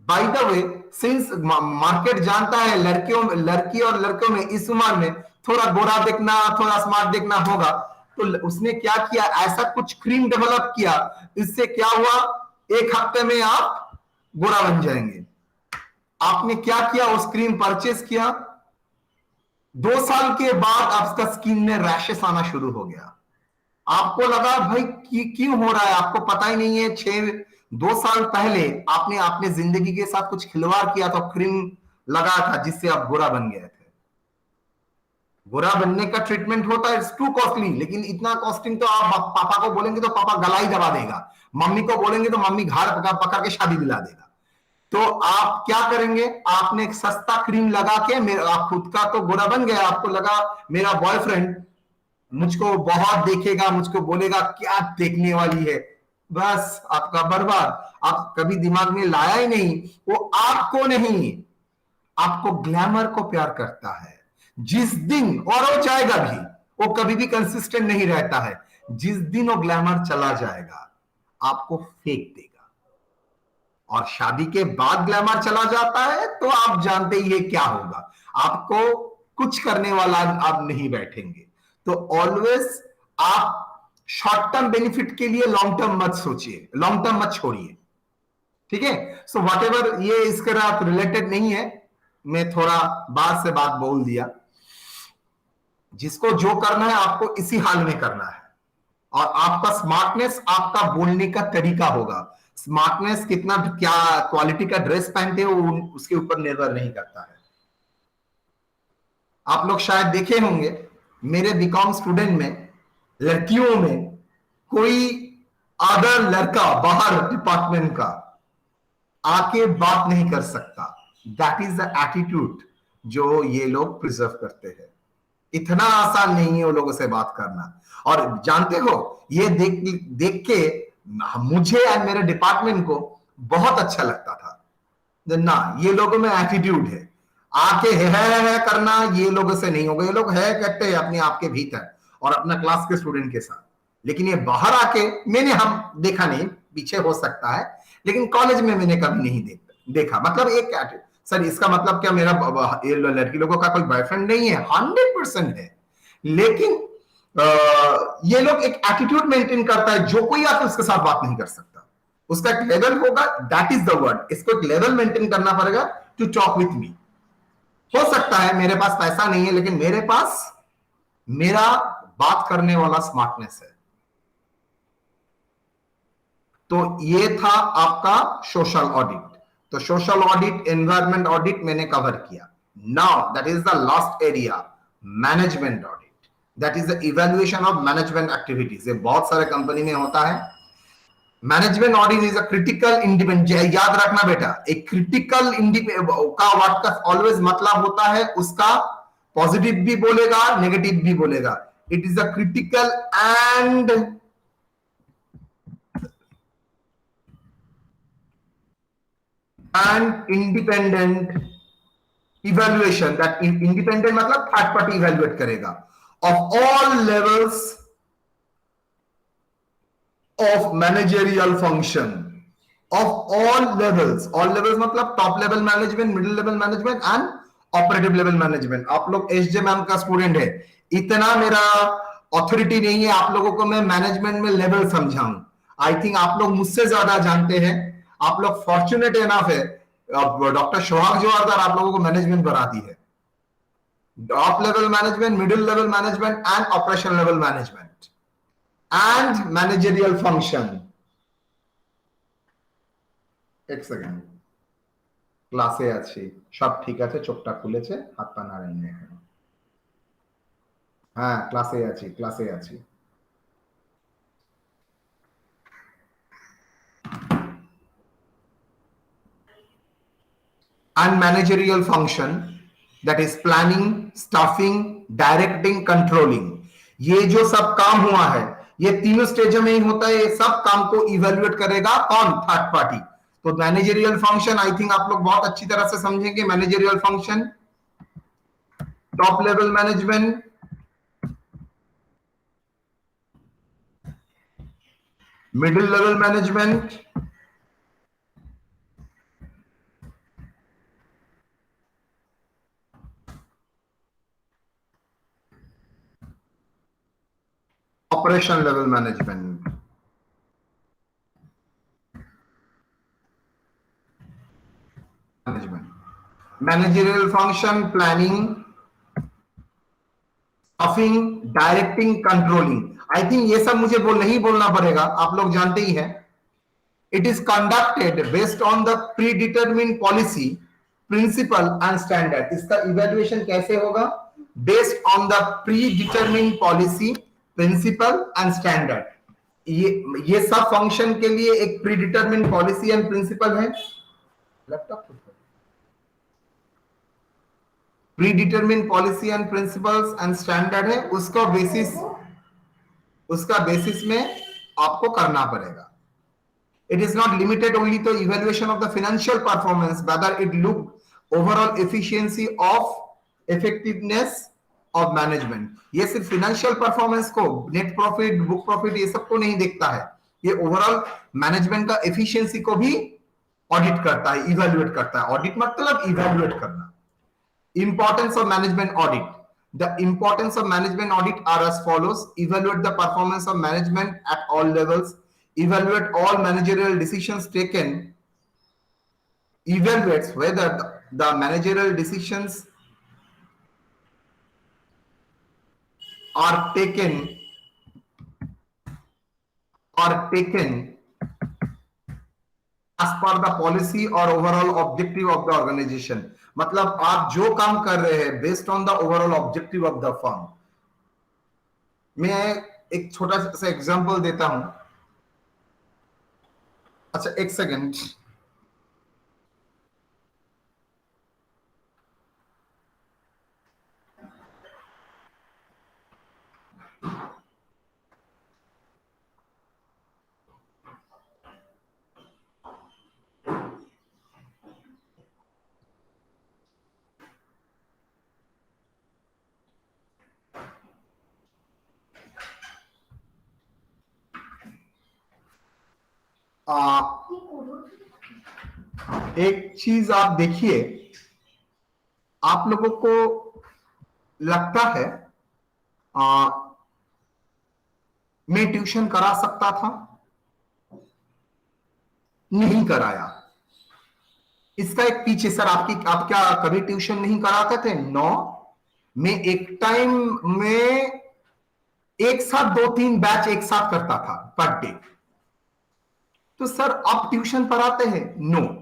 By the way, since market जानता है लड़की और लड़कों में इस उम्र में थोड़ा गोरा देखना, थोड़ा स्मार्ट देखना होगा, तो उसने क्या किया, ऐसा कुछ क्रीम डेवलप किया, इससे क्या हुआ, 1 हफ्ते में आप गोरा बन जाएंगे। आपने क्या किया, उस क्रीम परचेस किया, 2 साल के बाद आपका स्किन में रैशेस आना शुरू हो गया। आपको लगा भाई क्यों हो रहा है, आपको पता ही नहीं है। 2 साल पहले आपने अपने जिंदगी के साथ कुछ खिलवाड़ किया तो क्रीम लगा था जिससे आप गोरा बन गए थे। गोरा बनने का ट्रीटमेंट होता है, इट्स टू कॉस्टली, लेकिन इतना कॉस्टिंग तो आप पापा को बोलेंगे तो पापा गला ही दबा देगा, मम्मी को बोलेंगे तो मम्मी घर पकड़ के शादी दिला देगा। तो आप क्या करेंगे, आपने एक सस्ता क्रीम लगा के आप खुद का तो गोरा बन गया, आपको लगा मेरा बॉयफ्रेंड मुझको बहुत देखेगा, मुझको बोलेगा क्या देखने वाली है, बस आपका बर्बाद। आप कभी दिमाग में लाया ही नहीं, वो आपको नहीं, आपको ग्लैमर को प्यार करता है। जिस दिन, और वो जाएगा भी, वो कभी भी कंसिस्टेंट नहीं रहता है, जिस दिन वो ग्लैमर चला जाएगा आपको फेंक देगा। और शादी के बाद ग्लैमर चला जाता है तो आप जानते ही है क्या होगा, आपको कुछ करने वाला आप नहीं बैठेंगे। तो ऑलवेज आप शॉर्ट टर्म बेनिफिट के लिए लॉन्ग टर्म मत सोचिए, लॉन्ग टर्म मत छोड़िए, ठीक है। सो वॉट एवर, ये इसके साथ रिलेटेड नहीं है, मैं थोड़ा बात से बात बोल दिया। जिसको जो करना है आपको इसी हाल में करना है, और आपका स्मार्टनेस आपका बोलने का तरीका होगा। स्मार्टनेस कितना क्या क्वालिटी का ड्रेस पहनते हो उसके ऊपर निर्भर नहीं करता है। आप लोग शायद देखे होंगे मेरे बीकॉम स्टूडेंट में, लड़कियों में कोई अदर लड़का बाहर डिपार्टमेंट का आके बात नहीं कर सकता। दैट इज द एटीट्यूड जो ये लोग प्रिजर्व करते हैं। इतना आसान नहीं है वो लोगों से बात करना। और जानते हो, ये देख के मुझे और मेरे डिपार्टमेंट को बहुत अच्छा लगता था ना, ये लोगों में एटीट्यूड है, आके है करना ये लोगों से नहीं होगा। ये लोग है कहते हैं अपने आप के भीतर और अपना क्लास के स्टूडेंट के साथ, लेकिन ये बाहर आके हम देखा नहीं, पीछे हो सकता है, लेकिन कॉलेज में मैंने कभी नहीं देखा। मतलब एक सर, इसका मतलब क्या मेरा लड़की लोगों का कोई बॉयफ्रेंड नहीं है? 100% है, लेकिन ये लोग एक एटीट्यूड मेंटेन करता है, जो कोई आके उसके साथ बात नहीं कर सकता। उसका एक लेवल होगा, दैट इज द वर्ड, इसको एक लेवल मेंटेन करना पड़ेगा टू टॉक विथ मी। हो सकता है मेरे पास पैसा नहीं है, लेकिन मेरे पास मेरा बात करने वाला स्मार्टनेस है। तो ये था आपका सोशल ऑडिट। तो सोशल ऑडिट, एनवायरमेंट ऑडिट मैंने कवर किया। Now that is the last area, management audit. That is the evaluation of management activities. ये बहुत सारे कंपनी में होता है। Management audit is a critical independent, याद रखना बेटा, एक क्रिटिकल का वर्ड का ऑलवेज मतलब होता है उसका पॉजिटिव भी बोलेगा, नेगेटिव भी बोलेगा। It is a critical and independent evaluation. That independent मतलब थर्ड पार्टी इवैल्यूएट करेगा of all levels of managerial function of all levels मतलब top level management, middle level management and operative level management. आप लोग एसजे मैम का स्टूडेंट है, इतना मेरा अथॉरिटी नहीं है आप लोगों को मैं मैनेजमेंट में लेवल समझाऊं। आई थिंक आप लोग मुझसे ज्यादा जानते हैं, आप लोग फॉर्चुनेट एनफ है, डॉक्टर सोहाग जोहारदार आप लोगों को मैनेजमेंट बनाती है, top level management, middle level management and operation level management and managerial function. एक সেকেন্ড, ক্লাসে আছি, সব ঠিক আছে, চোখটা খুলেছে, হাত পা নাড়াই না এখন। হ্যাঁ ক্লাসে আছি। And managerial function, that is planning, staffing, directing, controlling, ये जो सब काम हुआ है ये तीनों स्टेज में ही होता है। ये सब काम को इवेल्युएट करेगा कौन? Third party. तो मैनेजरियल फंक्शन आई थिंक आप लोग बहुत अच्छी तरह से समझेंगे। Managerial function, top level management, middle level management, operation level management. Managerial function, planning, staffing, directing, controlling. I think ये सब मुझे नहीं बोलना पड़ेगा, आप लोग जानते ही हैं। It is conducted based on the predetermined policy, principle and standard. इसका इवैल्यूएशन कैसे होगा? Based on the predetermined policy, principle and standard. ये सब फंक्शन के लिए एक predetermined policy and principle है। Laptop predetermined policy and principles and standard है, उसका बेसिस में आपको करना पड़ेगा। It is not limited only to evaluation of the financial performance, whether it look overall efficiency of effectiveness of management। ये सिर्फ फाइनेंशियल परफॉर्मेंस को, नेट प्रॉफिट, बुक प्रॉफिट, ये सब को नहीं देखता है, ये ओवरऑल मैनेजमेंट का एफिशिएंसी को भी ऑडिट करता है, इवैल्यूएट करता है। ऑडिट मतलब इवैल्यूएट करना। Importance of management audit. The importance of management audit are as follows: evaluate the performance of management at all levels, evaluate all managerial decisions taken, evaluates whether the managerial decisions are taken as per the policy or overall objective of the organization। मतलब आप जो काम कर रहे हैं based on the overall objective of the firm. मैं एक छोटा सा एग्जांपल देता हूं। अच्छा एक सेकंड, एक चीज आप देखिए, आप लोगों को लगता है मैं ट्यूशन करा सकता था, नहीं कराया। इसका एक पीछे, सर आप क्या कभी ट्यूशन नहीं कराते थे? नो। मैं एक टाइम में एक साथ 2-3 बैच एक साथ करता था पर डे। तो सर आप ट्यूशन पढ़ाते हैं? नो।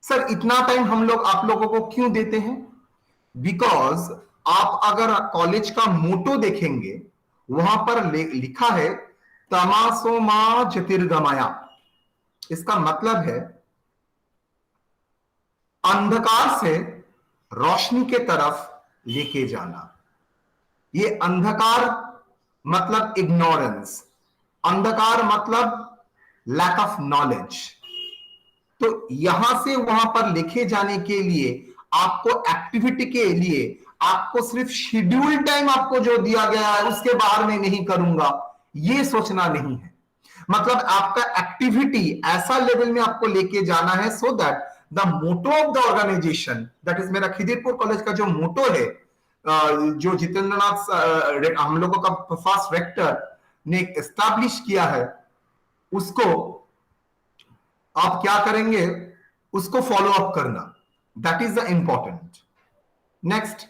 सर इतना टाइम हम लोग आप लोगों को क्यों देते हैं? बिकॉज आप अगर कॉलेज का मोटो देखेंगे, वहां पर लिखा है तमासो मा ज्योतिर्गमया। इसका मतलब है अंधकार से रोशनी के तरफ लेके जाना। ये अंधकार मतलब इग्नोरेंस, अंधकार मतलब लैक ऑफ नॉलेज। तो यहां से वहां पर लेके जाने के लिए आपको एक्टिविटी के लिए आपको सिर्फ शेड्यूल टाइम आपको जो दिया गया है उसके बाहर में नहीं करूंगा, ये सोचना नहीं है। मतलब आपका एक्टिविटी ऐसा लेवल में आपको लेके जाना है so that the motto of the organisation, that is मेरा खिदिरपुर कॉलेज का जो मोटो है, जो जितेंद्रनाथ हम लोगों का फर्स्ट रेक्टर ने एस्टैब्लिश किया है, उसको आप क्या करेंगे, उसको फॉलो अप करना, that is the important. Next,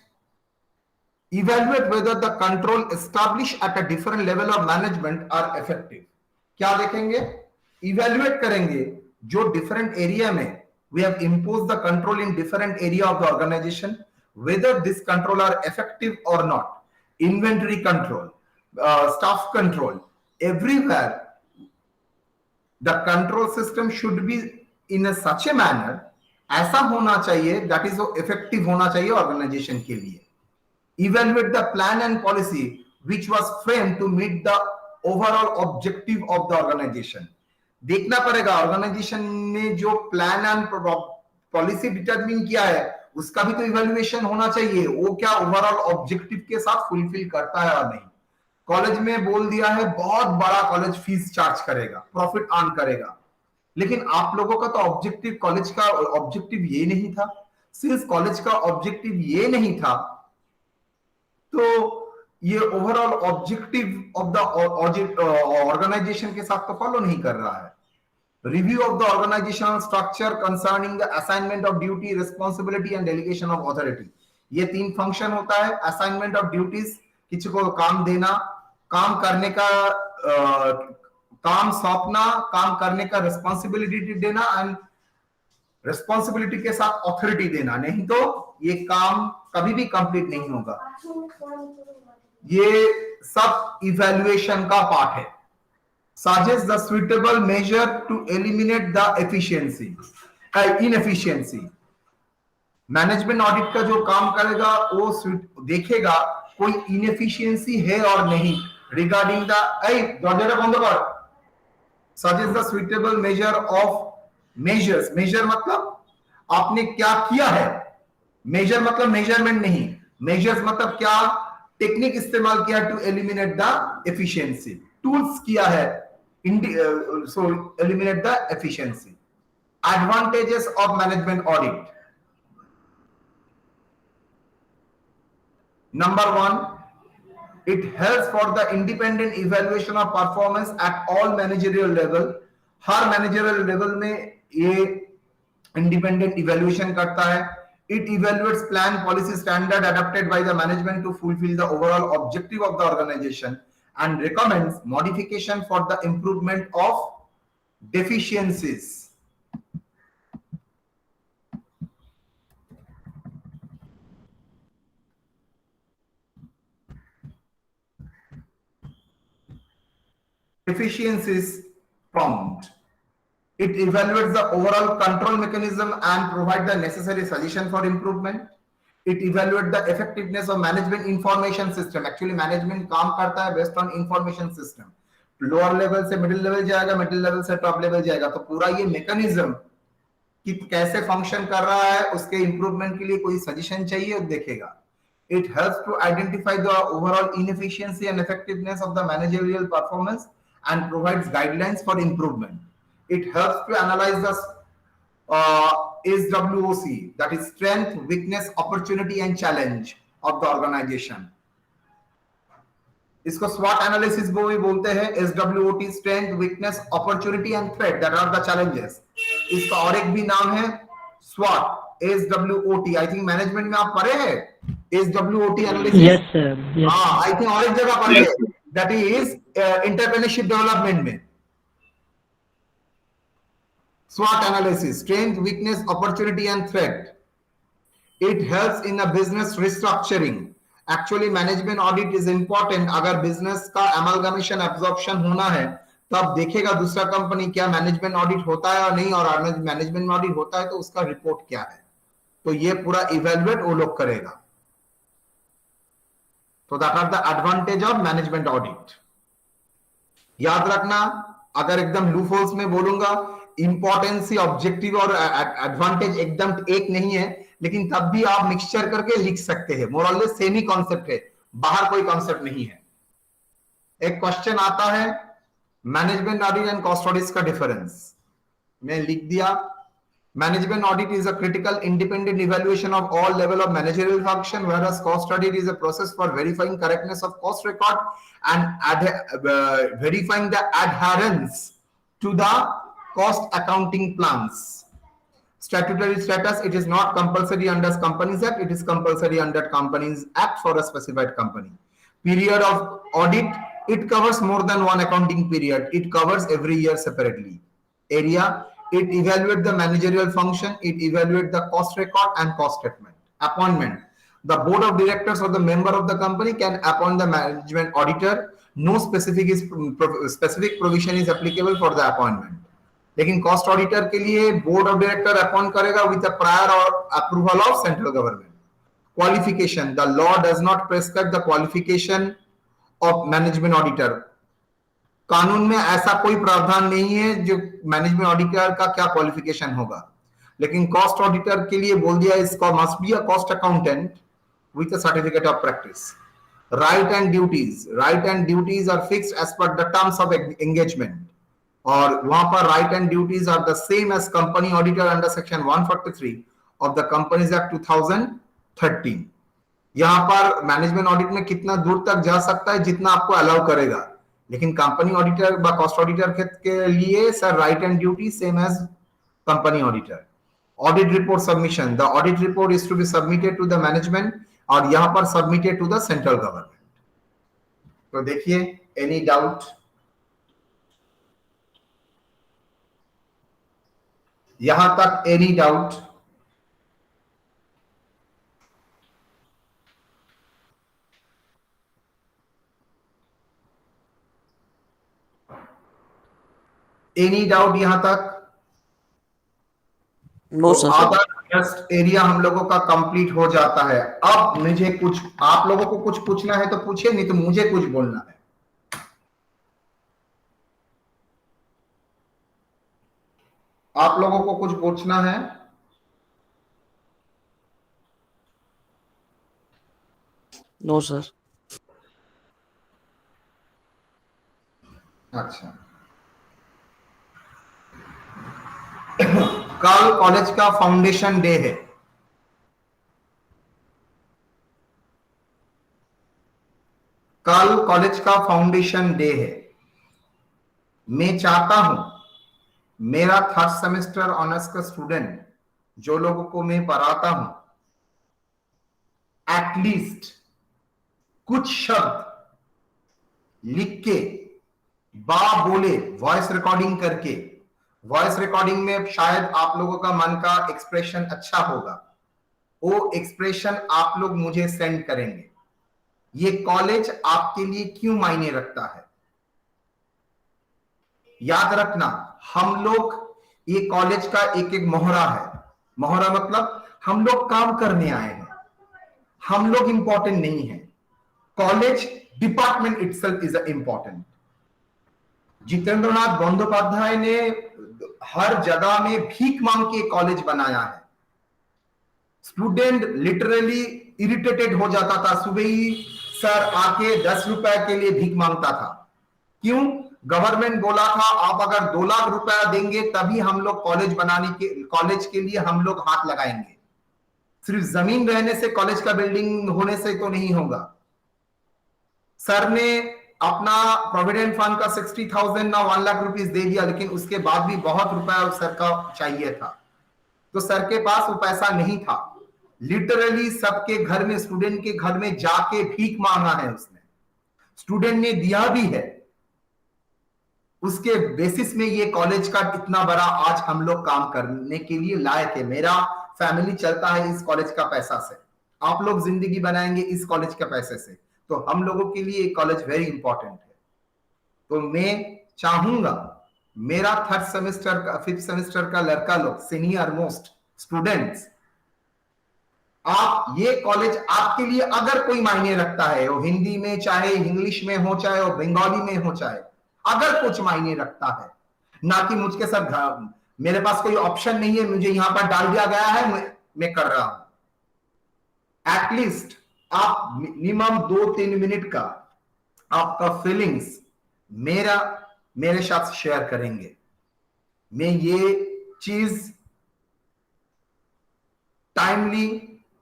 evaluate whether the control established at a different level of management are effective। क्या देखेंगे, evaluate करेंगे जो different area में we have imposed the control in different area of the organization, whether this control are effective or not। inventory control, staff control, everywhere the control system should be in a such a manner, ऐसा होना चाहिए that is effective होना चाहिए organization के लिए। Evaluate the plan and policy which was framed to meet the overall objective of the organization। देखना पड़ेगा ऑर्गेनाइजेशन ने जो प्लान एंड पॉलिसी डिटरमिन किया है उसका भी तो इवैल्यूएशन होना चाहिए, वो क्या ओवरऑल ऑब्जेक्टिव के साथ फुलफिल करता है और नहीं। कॉलेज में बोल दिया है बहुत बड़ा कॉलेज फीस चार्ज करेगा, प्रॉफिट अर्न करेगा, लेकिन आप लोगों का तो ऑब्जेक्टिव, कॉलेज का ऑब्जेक्टिव ये नहीं था। सिंस कॉलेज का ऑब्जेक्टिव ये नहीं था तो ये overall objective of the organisation के साथ तो फॉलो नहीं कर रहा है। Review of the organisational structure concerning the assignment of duty, responsibility and delegation of authority. ये 3 फंक्शन होता है। असाइनमेंट ऑफ ड्यूटीज, किसी को काम देना, काम करने का काम सौंपना, काम करने का रिस्पॉन्सिबिलिटी देना एंड रिस्पॉन्सिबिलिटी के साथ अथॉरिटी देना, नहीं तो ये काम कभी भी कंप्लीट नहीं होगा। ये सब इवैल्यूएशन का पार्ट है। Suggest the suitable measure to eliminate the efficiency inefficiency. Management audit का जो काम करेगा वो देखेगा कोई इनएफिशिएंसी है और नहीं रिगार्डिंग द दरवाजा बंद कर। Suggest the suitable measure of measures. Measure मतलब आपने क्या किया है, मेजर मतलब मेजरमेंट नहीं, मेजर्स मतलब क्या टेक्निक इस्तेमाल किया to eliminate the efficiency, tools किया है so eliminate the efficiency. Advantages of management audit. Number 1, it helps for the independent evaluation of performance at all managerial level। Her managerial level में ये इंडिपेंडेंट इवैल्यूएशन करता है। It evaluates plan, policy, standard adopted by the management to fulfill the overall objective of the organization and recommends modification for the improvement of deficiencies। Deficiencies found। It evaluates the overall control mechanism and provides the necessary suggestion for improvement। It evaluates the effectiveness of management information system। Actually management काम करता है based on information system। Lower level से मिडिल लेवल जाएगा, मिडिल लेवल से टॉप लेवल जाएगा, तो पूरा ये मैकेनिज्म कि कैसे फंक्शन कर रहा है, उसके इंप्रूवमेंट के लिए कोई सजेशन चाहिए देखेगा। It helps to identify the overall inefficiency and effectiveness of the managerial performance and provides guidelines for improvement। It helps to analyze the SWOC, that is strength, weakness, opportunity and challenge of the organization। इसको SWOT एनालिसिस वो भी बोलते हैं। SWOT, strength, weakness, opportunity and threat, that are the challenges। इसका और एक भी नाम है SWOT, SWOT। I think management में आप पढ़े हैं SWOT analysis. Yes sir, yes. हाँ, आई थिंक और एक जगह पढ़े, दैट इज एंटरप्रेन्योरशिप डेवलपमेंट में। SWOT analysis, strength, weakness, opportunity and threat। It helps in a business restructuring। Actually management audit is important। अगर business का amalgamation absorption होना है तब देखेगा दूसरा कंपनी क्या मैनेजमेंट ऑडिट होता है और नहीं, और मैनेजमेंट ऑडिट होता है तो उसका रिपोर्ट क्या है, तो ये पूरा इवैल्यूएट वो लोग करेगा। तो that are the advantage of management audit. याद रखना, अगर एकदम लूप होल्स में बोलूंगा, इंपॉर्टेंस, ऑब्जेक्टिव और एडवांटेज एकदम एक नहीं है, लेकिन तब भी आप मिक्सचर करके लिख सकते हैं। मोरलेस सेम ही कॉन्सेप्ट है, बाहर कोई कॉन्सेप्ट नहीं है। एक क्वेश्चन आता है management audit and cost audit का डिफरेंस, मैं लिख दिया management audit is a critical independent evaluation of all level of managerial function, whereas cost audit is a process for verifying correctness of cost record and verifying the adherence to the cost accounting plans. Statutory status, it is not compulsory under Companies Act, it is compulsory under Companies Act for a specified company. Period of audit, it covers more than one accounting period, it covers every year separately. Area, it evaluates the managerial function, it evaluates the cost record and cost statement. Appointment, the board of directors or the member of the company can appoint the management auditor. No specific provision is applicable for the appointment. लेकिन कॉस्ट ऑडिटर के लिए बोर्ड ऑफ डायरेक्टर अपॉइंट करेगा विद द प्रायर और approval of central government. Qualification, the law does not prescribe the qualification of management auditor. कानून में ऐसा कोई प्रावधान नहीं है जो मैनेजमेंट ऑडिटर का क्या क्वालिफिकेशन होगा, लेकिन कॉस्ट ऑडिटर के लिए बोल दिया इसका must be a cost accountant with a certificate of practice. Right and duties are fixed as per the terms of engagement, और वहां पर right and duties are the same as company auditor under section 143 of the companies act 2013. यहां पर मैनेजमेंट ऑडिट में कितना दूर तक जा सकता है, जितना आपको अलाउ करेगा, लेकिन कंपनी ऑडिटर व कॉस्ट ऑडिटर के लिए sir right and duty same as company auditor. Audit report submission, the audit report is to be submitted to the management और यहां पर submitted to the central government. तो देखिए, एनी डाउट? यहां तक एनी डाउट? एनी डाउट यहां तक? No sir. Other trust area हम लोगों का कंप्लीट हो जाता है. अब मुझे कुछ, आप लोगों को कुछ पूछना है तो पूछिए, नहीं तो मुझे कुछ बोलना है. आप लोगों को कुछ पूछना है? No sir. अच्छा, कल कॉलेज का फाउंडेशन डे है. कल कॉलेज का फाउंडेशन डे है. मैं चाहता हूं मेरा थर्ड सेमेस्टर ऑनर्स का स्टूडेंट, जो लोगों को मैं पढ़ाता हूं, एटलीस्ट कुछ शब्द लिख के बोले, वॉइस रिकॉर्डिंग करके. वॉइस रिकॉर्डिंग में शायद आप लोगों का मन का एक्सप्रेशन अच्छा होगा, वो एक्सप्रेशन आप लोग मुझे सेंड करेंगे. ये कॉलेज आपके लिए क्यों मायने रखता है, याद रखना. हम लोग, ये कॉलेज का एक एक मोहरा है. मोहरा मतलब हम लोग काम करने आए हैं, हम लोग इंपॉर्टेंट नहीं है. College department itself is important. Jitendranath Bandopadhyay ने हर जगह में भीख मांग के कॉलेज बनाया है. स्टूडेंट लिटरली इरिटेटेड हो जाता था, सुबह ही सर आके 10 रुपए के लिए भीख मांगता था. क्यों? गवर्नमेंट बोला था आप अगर 2 लाख रुपया देंगे तभी हम लोग कॉलेज के लिए हम लोग हाथ लगाएंगे. सिर्फ जमीन रहने से कॉलेज का बिल्डिंग होने से तो नहीं होगा. सर ने अपना प्रोविडेंट फंड का 60,000 ना 1 लाख रुपीस दे दिया, लेकिन उसके बाद भी बहुत रुपया सर का चाहिए था, तो सर के पास वो पैसा नहीं था. लिटरली सबके घर में, स्टूडेंट के घर में जाके भीख मांगा है उसने. स्टूडेंट ने दिया भी है. उसके बेसिस में ये कॉलेज का इतना बड़ा आज हम लोग काम करने के लिए लाए थे. मेरा फैमिली चलता है इस कॉलेज का पैसा से, आप लोग जिंदगी बनाएंगे इस कॉलेज के पैसे से, तो हम लोगों के लिए कॉलेज वेरी इंपॉर्टेंट है. तो मैं चाहूंगा मेरा थर्ड सेमेस्टर का, 5th सेमेस्टर का लड़का लोग, सीनियर मोस्ट स्टूडेंट्स, आप ये कॉलेज आपके लिए अगर कोई मायने रखता है, वो हिंदी में चाहे इंग्लिश में हो, चाहे वो बंगाली में हो, चाहे अगर कुछ मायने रखता है, ना कि मुझके साथ मेरे पास कोई ऑप्शन नहीं है, मुझे यहां पर डाल दिया गया है, मैं कर रहा हूं. एटलीस्ट आप मिनिमम 2-3 मिनट का आपका फीलिंग्स मेरे साथ शेयर करेंगे। मैं ये चीज टाइमली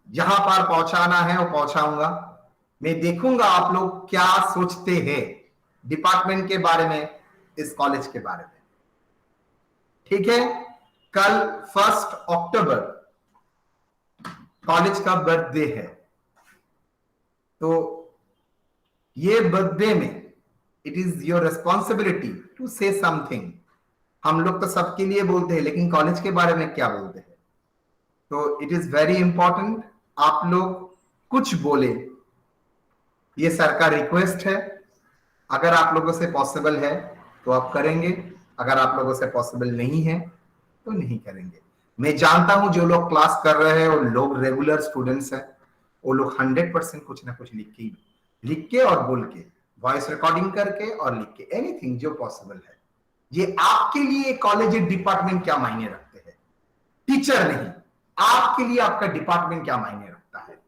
जहां पर पहुंचाना है वो पहुंचाऊंगा। मैं देखूंगा आप लोग क्या सोचते हैं डिपार्टमेंट के बारे में, इस कॉलेज के बारे में। ठीक है, कल 1 अक्टूबर कॉलेज का बर्थडे है, तो ये बर्थडे में it is your responsibility to say something. हम लोग तो सबके लिए बोलते हैं, लेकिन कॉलेज के बारे में क्या बोलते हैं? तो इट इज वेरी इंपॉर्टेंट आप लोग कुछ बोले। ये सर का रिक्वेस्ट है, अगर आप लोगों से पॉसिबल है तो आप करेंगे, अगर आप लोगों से पॉसिबल नहीं है तो नहीं करेंगे। मैं जानता हूं जो लोग क्लास कर रहे हैं वो लोग रेगुलर स्टूडेंट्स हैं, वो लोग 100% कुछ ना कुछ लिख के और बोल के, वॉइस रिकॉर्डिंग करके और लिख के, एनीथिंग जो पॉसिबल है। ये आपके लिए कॉलेज डिपार्टमेंट क्या मायने रखते हैं, टीचर नहीं, आपके लिए आपका डिपार्टमेंट क्या मायने रखता है,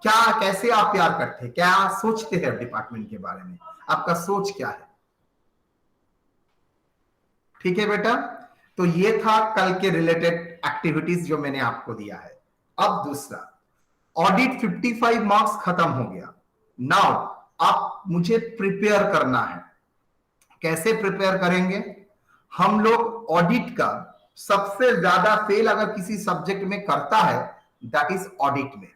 क्या कैसे आप प्यार करते हैं, क्या सोचते हैं डिपार्टमेंट के बारे में, आपका सोच क्या है। ठीक है बेटा, तो ये था कल के रिलेटेड एक्टिविटीज जो मैंने आपको दिया है। अब दूसरा, ऑडिट 55 मार्क्स खत्म हो गया। नाउ आप मुझे प्रिपेयर करना है। कैसे प्रिपेयर करेंगे? हम लोग ऑडिट का सबसे ज्यादा फेल अगर किसी सब्जेक्ट में करता है दैट इज ऑडिट में।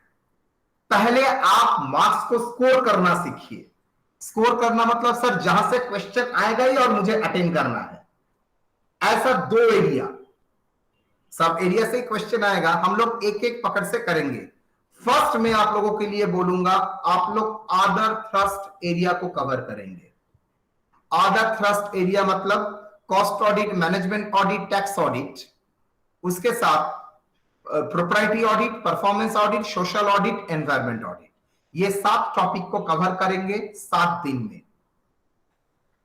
पहले आप मार्क्स को स्कोर करना सीखिए। स्कोर करना मतलब सर जहां से क्वेश्चन आएगा ही और मुझे अटेंड करना है, ऐसा 2 एरिया, सब एरिया से क्वेश्चन आएगा, हम लोग एक एक पकड़ से करेंगे। फर्स्ट में आप लोगों के लिए बोलूंगा, आप लोग अदर थ्रस्ट एरिया को कवर करेंगे। अदर थ्रस्ट एरिया मतलब cost audit, management audit, tax audit, उसके साथ proprietary audit, performance audit, social audit, environment audit. ये 7 टॉपिक को कवर करेंगे 7 दिन में।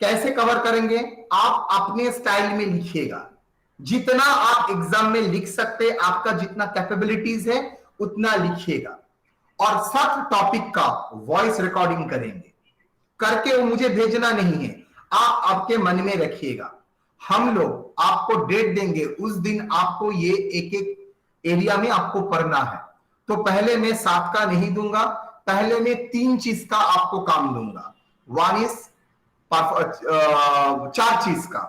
कैसे कवर करेंगे? आप अपने स्टाइल में लिखिएगा, जितना आप एग्जाम में लिख सकते, आपका जितना कैपेबिलिटीज है उतना लिखिएगा, और 7 टॉपिक का वॉइस रिकॉर्डिंग करेंगे। करके वो मुझे भेजना नहीं है, आप आपके मन में रखिएगा। हम लोग आपको डेट देंगे, उस दिन आपको ये एक एक एरिया में आपको पढ़ना है। तो पहले मैं 7 का नहीं दूंगा, पहले मैं 3 चीज का आपको काम दूंगा। 1 इज 4 चीज का,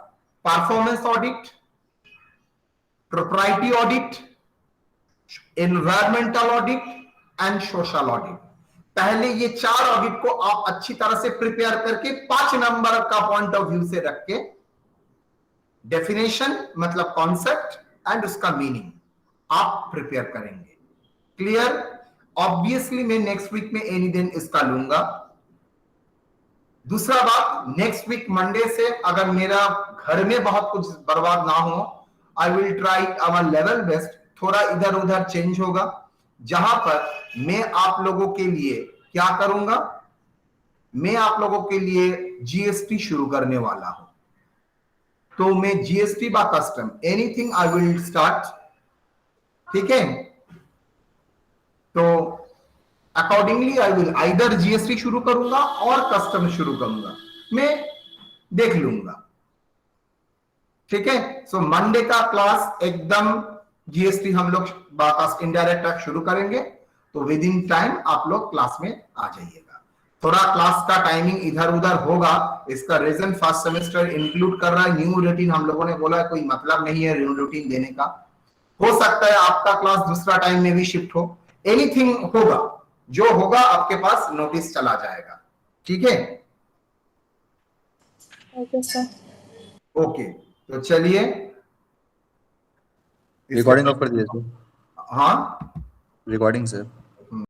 performance audit, proprietary audit, environmental audit and social audit. पहले ये 4 ऑडिट को आप अच्छी तरह से प्रिपेयर करके 5 नंबर का पॉइंट ऑफ व्यू से रख के, डेफिनेशन मतलब कॉन्सेप्ट एंड उसका मीनिंग आप प्रिपेयर करेंगे। क्लियर? ऑब्वियसली मैं नेक्स्ट वीक में एनी दिन इसका लूंगा। दूसरा बात, नेक्स्ट वीक मंडे से अगर मेरा घर में बहुत कुछ बर्बाद ना हो, I will try our level best, थोड़ा इधर उधर चेंज होगा, जहां पर मैं आप लोगों के लिए क्या करूंगा, मैं आप लोगों के लिए जीएसटी शुरू करने वाला हूं। तो मैं जीएसटी बा custom anything I will start. ठीक है, तो accordingly I will either GST शुरू करूंगा और कस्टम शुरू करूंगा, मैं देख लूंगा। ठीक है, सो मंडे का क्लास एकदम जीएसटी हम लोग बाकास्ट इनडायरेक्ट टैक्स शुरू करेंगे, तो विद इन टाइम आप लोग क्लास में आ जाइएगा। थोड़ा क्लास का टाइमिंग इधर उधर होगा, इसका रीजन फर्स्ट सेमेस्टर इंक्लूड कर रहा है न्यू रूटीन। हम लोगों ने बोला कोई मतलब नहीं है न्यू रूटीन देने का, हो सकता है आपका क्लास दूसरा टाइम में भी शिफ्ट हो, एनीथिंग होगा, जो होगा आपके पास नोटिस चला जाएगा। ठीक है, ओके सर। ओके, तो चलिए रिकॉर्डिंग ऑफ कर दिया सर, हाँ रिकॉर्डिंग सर।